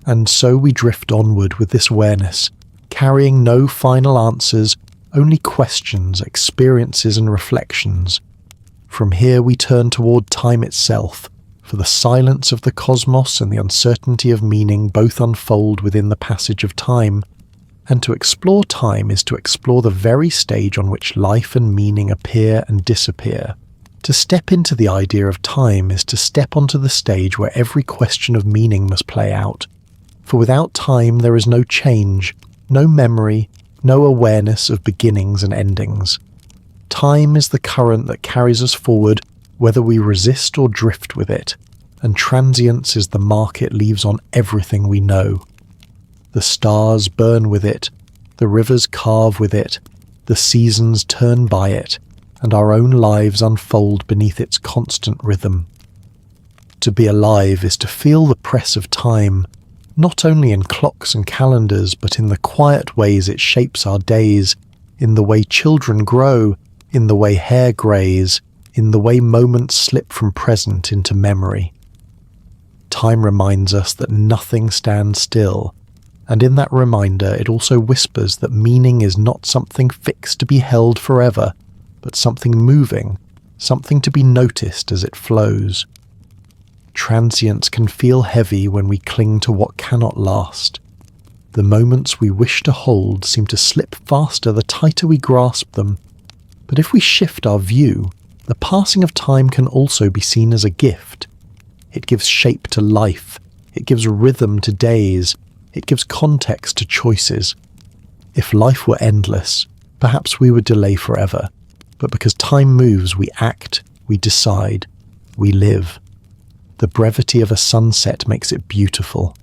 And so we drift onward with this awareness, carrying no final answers, only questions, experiences and reflections. From here we turn toward time itself, for the silence of the cosmos and the uncertainty of meaning both unfold within the passage of time, and to explore time is to explore the very stage on which life and meaning appear and disappear. To step into the idea of time is to step onto the stage where every question of meaning must play out, for without time there is no change, no memory, no awareness of beginnings and endings. Time is the current that carries us forward, whether we resist or drift with it, and transience is the mark it leaves on everything we know. The stars burn with it, the rivers carve with it, the seasons turn by it, and our own lives unfold beneath its constant rhythm. To be alive is to feel the press of time, not only in clocks and calendars, but in the quiet ways it shapes our days, in the way children grow, in the way hair greys, in the way moments slip from present into memory. Time reminds us that nothing stands still, and in that reminder it also whispers that meaning is not something fixed to be held forever, but something moving, something to be noticed as it flows. Transience can feel heavy when we cling to what cannot last. The moments we wish to hold seem to slip faster the tighter we grasp them, but if we shift our view, the passing of time can also be seen as a gift. It gives shape to life, it gives rhythm to days, it gives context to choices. If life were endless, perhaps we would delay forever, but because time moves, we act, we decide, we live. The brevity of a sunset makes it beautiful.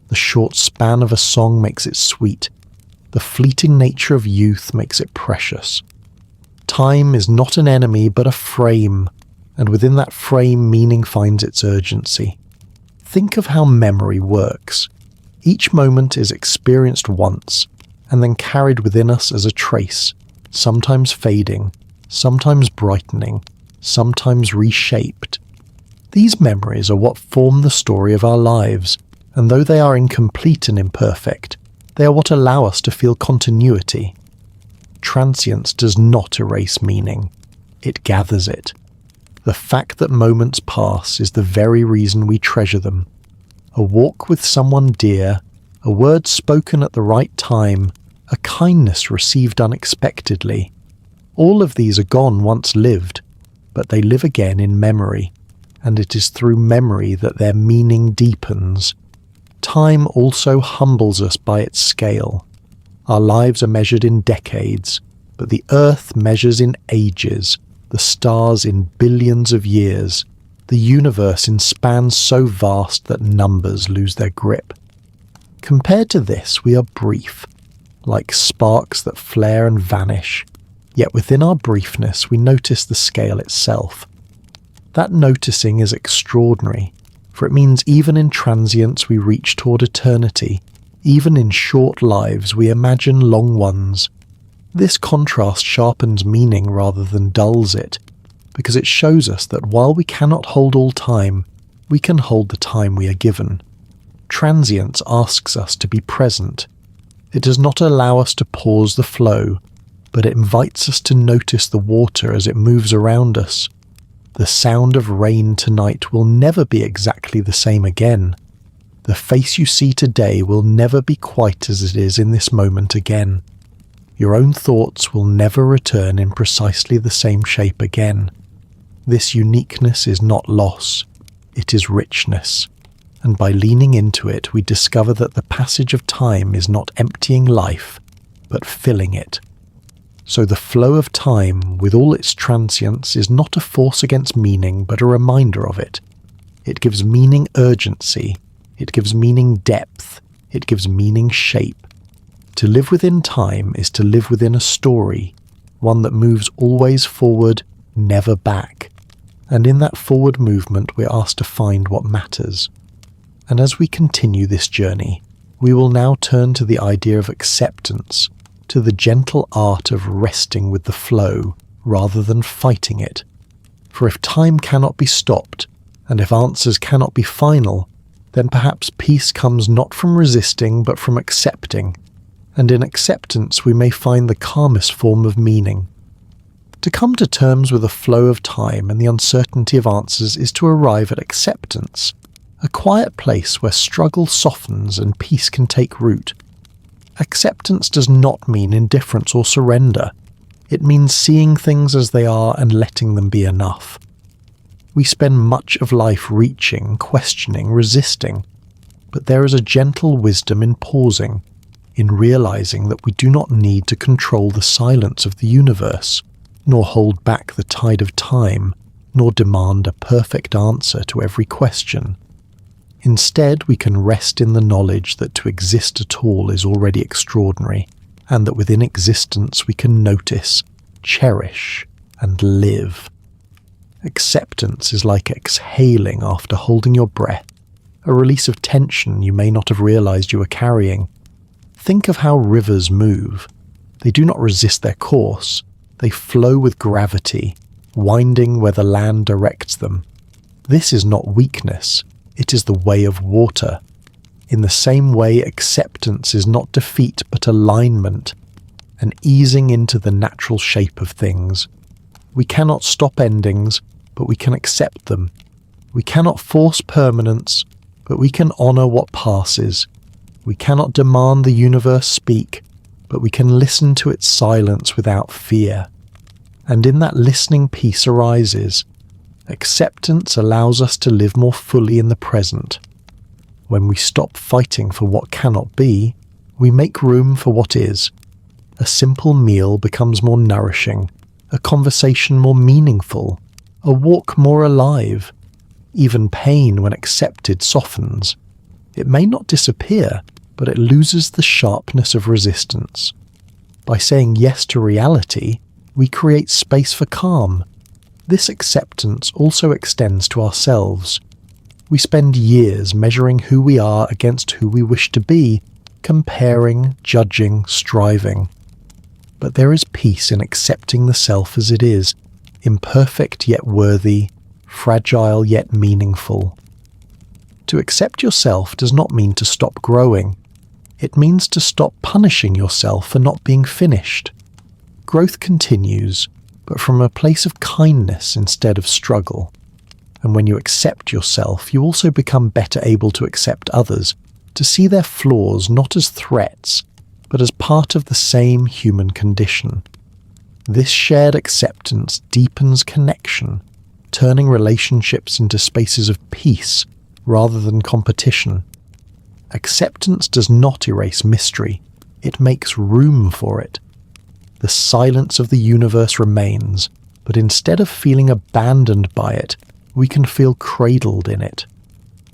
The short span of a song makes it sweet. The fleeting nature of youth makes it precious. Time is not an enemy, but a frame, and within that frame meaning finds its urgency. Think of how memory works. Each moment is experienced once, and then carried within us as a trace, sometimes fading, sometimes brightening, sometimes reshaped. These memories are what form the story of our lives, and though they are incomplete and imperfect, they are what allow us to feel continuity. Transience does not erase meaning, it gathers it. The fact that moments pass is the very reason we treasure them. A walk with someone dear, a word spoken at the right time, a kindness received unexpectedly. All of these are gone once lived, but they live again in memory, and it is through memory that their meaning deepens. Time also humbles us by its scale. Our lives are measured in decades, but the earth measures in ages, the stars in billions of years, the universe in spans so vast that numbers lose their grip. Compared to this, we are brief, like sparks that flare and vanish, yet within our briefness we notice the scale itself. That noticing is extraordinary, for it means even in transience we reach toward eternity, even in short lives we imagine long ones. This contrast sharpens meaning rather than dulls it, because it shows us that while we cannot hold all time, we can hold the time we are given. Transience asks us to be present. It does not allow us to pause the flow, but it invites us to notice the water as it moves around us. The sound of rain tonight will never be exactly the same again. The face you see today will never be quite as it is in this moment again. Your own thoughts will never return in precisely the same shape again. This uniqueness is not loss, it is richness, and by leaning into it we discover that the passage of time is not emptying life, but filling it. So the flow of time, with all its transience, is not a force against meaning, but a reminder of it. It gives meaning urgency, it gives meaning depth, it gives meaning shape. To live within time is to live within a story, one that moves always forward, never back. And in that forward movement we're asked to find what matters. And as we continue this journey, we will now turn to the idea of acceptance, to the gentle art of resting with the flow rather than fighting it. For if time cannot be stopped, and if answers cannot be final, then perhaps peace comes not from resisting but from accepting, and in acceptance we may find the calmest form of meaning. To come to terms with the flow of time and the uncertainty of answers is to arrive at acceptance, a quiet place where struggle softens and peace can take root. Acceptance does not mean indifference or surrender. It means seeing things as they are and letting them be enough. We spend much of life reaching, questioning, resisting, but there is a gentle wisdom in pausing, in realizing that we do not need to control the silence of the universe, nor hold back the tide of time, nor demand a perfect answer to every question. Instead, we can rest in the knowledge that to exist at all is already extraordinary, and that within existence we can notice, cherish, and live. Acceptance is like exhaling after holding your breath, a release of tension you may not have realized you were carrying. Think of how rivers move. They do not resist their course. They flow with gravity, winding where the land directs them. This is not weakness. It is the way of water. In the same way, acceptance is not defeat but alignment, an easing into the natural shape of things. We cannot stop endings, but we can accept them. We cannot force permanence, but we can honor what passes. We cannot demand the universe speak, but we can listen to its silence without fear. And in that listening peace arises. Acceptance allows us to live more fully in the present. When we stop fighting for what cannot be, we make room for what is. A simple meal becomes more nourishing, a conversation more meaningful, a walk more alive. Even pain, when accepted, softens. It may not disappear, but it loses the sharpness of resistance. By saying yes to reality, we create space for calm. This acceptance also extends to ourselves. We spend years measuring who we are against who we wish to be, comparing, judging, striving. But there is peace in accepting the self as it is, imperfect yet worthy, fragile yet meaningful. To accept yourself does not mean to stop growing. It means to stop punishing yourself for not being finished. Growth continues, but from a place of kindness instead of struggle. And when you accept yourself, you also become better able to accept others, to see their flaws not as threats, but as part of the same human condition. This shared acceptance deepens connection, turning relationships into spaces of peace rather than competition. Acceptance does not erase mystery, it makes room for it. The silence of the universe remains, but instead of feeling abandoned by it, we can feel cradled in it.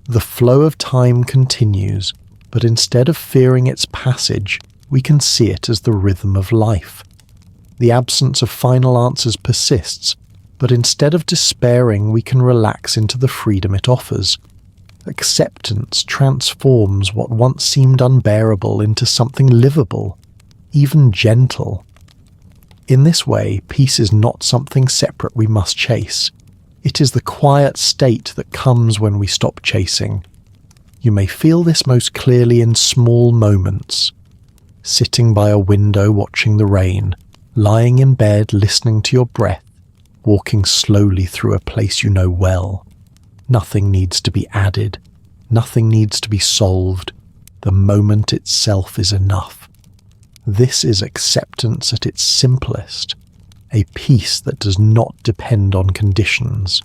The flow of time continues, but instead of fearing its passage, we can see it as the rhythm of life. The absence of final answers persists, but instead of despairing, we can relax into the freedom it offers. Acceptance transforms what once seemed unbearable into something livable, even gentle. In this way, peace is not something separate we must chase. It is the quiet state that comes when we stop chasing. You may feel this most clearly in small moments. Sitting by a window watching the rain, lying in bed listening to your breath, walking slowly through a place you know well. Nothing needs to be added. Nothing needs to be solved. The moment itself is enough. This is acceptance at its simplest, a peace that does not depend on conditions.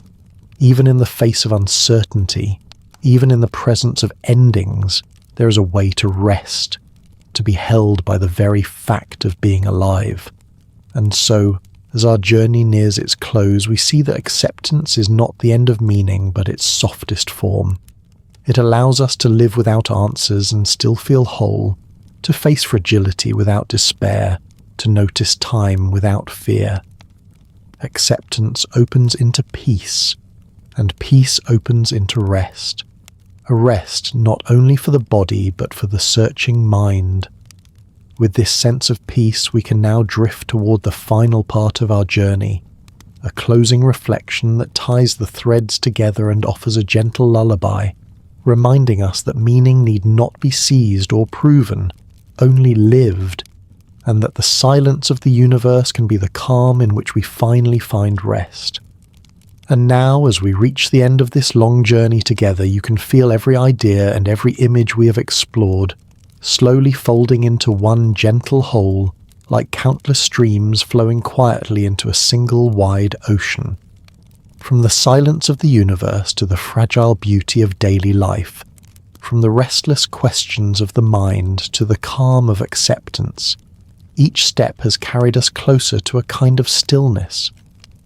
Even in the face of uncertainty, even in the presence of endings, there is a way to rest, to be held by the very fact of being alive. And so, as our journey nears its close, we see that acceptance is not the end of meaning, but its softest form. It allows us to live without answers and still feel whole, to face fragility without despair, to notice time without fear. Acceptance opens into peace, and peace opens into rest. A rest not only for the body, but for the searching mind. With this sense of peace, we can now drift toward the final part of our journey, a closing reflection that ties the threads together and offers a gentle lullaby, reminding us that meaning need not be seized or proven, only lived, and that the silence of the universe can be the calm in which we finally find rest. And now, as we reach the end of this long journey together, you can feel every idea and every image we have explored, slowly folding into one gentle whole, like countless streams flowing quietly into a single wide ocean. From the silence of the universe to the fragile beauty of daily life, from the restless questions of the mind to the calm of acceptance, each step has carried us closer to a kind of stillness,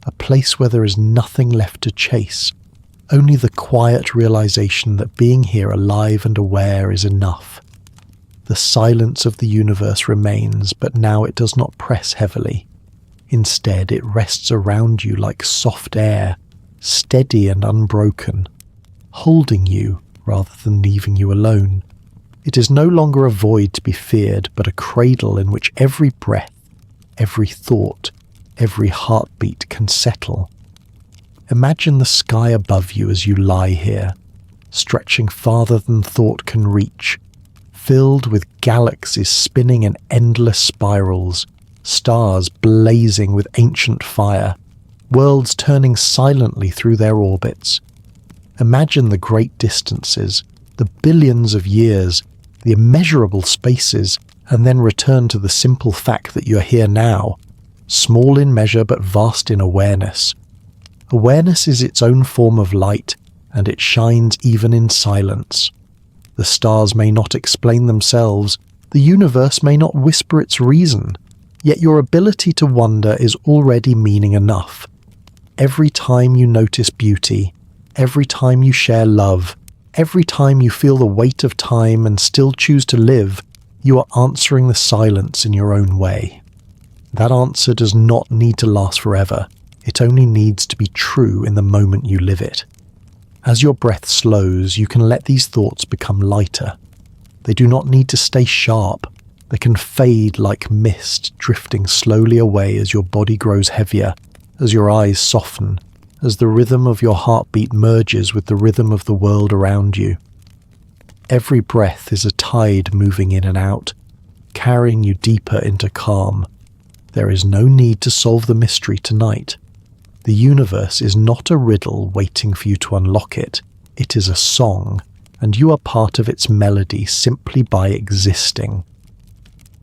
a place where there is nothing left to chase, only the quiet realization that being here alive and aware is enough. The silence of the universe remains, but now it does not press heavily. Instead, it rests around you like soft air, steady and unbroken, holding you rather than leaving you alone. It is no longer a void to be feared, but a cradle in which every breath, every thought, every heartbeat can settle. Imagine the sky above you as you lie here, stretching farther than thought can reach, filled with galaxies spinning in endless spirals, stars blazing with ancient fire, worlds turning silently through their orbits. Imagine the great distances, the billions of years, the immeasurable spaces, and then return to the simple fact that you're here now, small in measure but vast in awareness. Awareness is its own form of light, and it shines even in silence. The stars may not explain themselves, the universe may not whisper its reason, yet your ability to wonder is already meaning enough. Every time you notice beauty, every time you share love, every time you feel the weight of time and still choose to live, you are answering the silence in your own way. That answer does not need to last forever. It only needs to be true in the moment you live it. As your breath slows, you can let these thoughts become lighter. They do not need to stay sharp. They can fade like mist, drifting slowly away as your body grows heavier, as your eyes soften, as the rhythm of your heartbeat merges with the rhythm of the world around you. Every breath is a tide moving in and out, carrying you deeper into calm. There is no need to solve the mystery tonight. The universe is not a riddle waiting for you to unlock it. It is a song, and you are part of its melody simply by existing.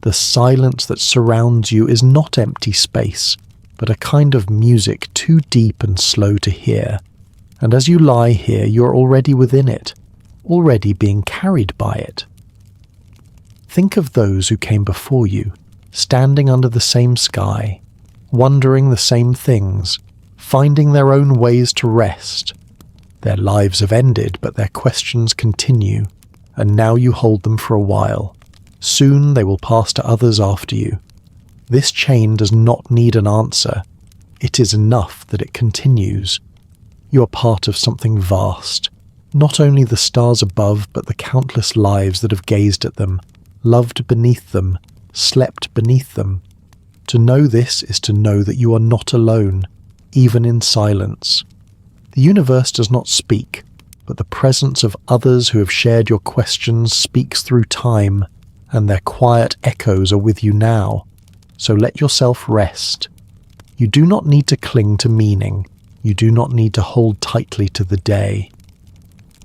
The silence that surrounds you is not empty space, but a kind of music too deep and slow to hear. And as you lie here, you're already within it, already being carried by it. Think of those who came before you, standing under the same sky, wondering the same things, finding their own ways to rest. Their lives have ended, but their questions continue, and now you hold them for a while. Soon they will pass to others after you. This chain does not need an answer. It is enough that it continues. You are part of something vast, not only the stars above, but the countless lives that have gazed at them, loved beneath them, slept beneath them. To know this is to know that you are not alone, even in silence. The universe does not speak, but the presence of others who have shared your questions speaks through time, and their quiet echoes are with you now. So let yourself rest. You do not need to cling to meaning. You do not need to hold tightly to the day.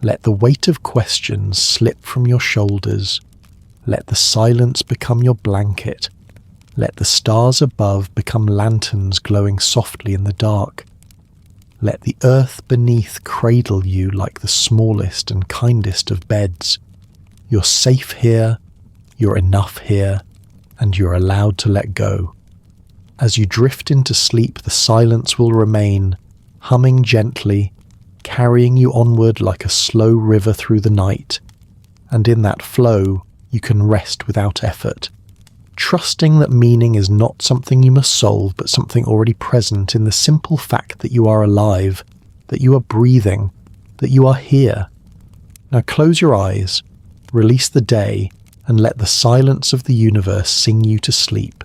Let the weight of questions slip from your shoulders. Let the silence become your blanket. Let the stars above become lanterns glowing softly in the dark. Let the earth beneath cradle you like the smallest and kindest of beds. You're safe here, you're enough here, and you're allowed to let go. As you drift into sleep, the silence will remain, humming gently, carrying you onward like a slow river through the night. And in that flow, you can rest without effort, trusting that meaning is not something you must solve, but something already present in the simple fact that you are alive, that you are breathing, that you are here. Now close your eyes, release the day, and let the silence of the universe sing you to sleep.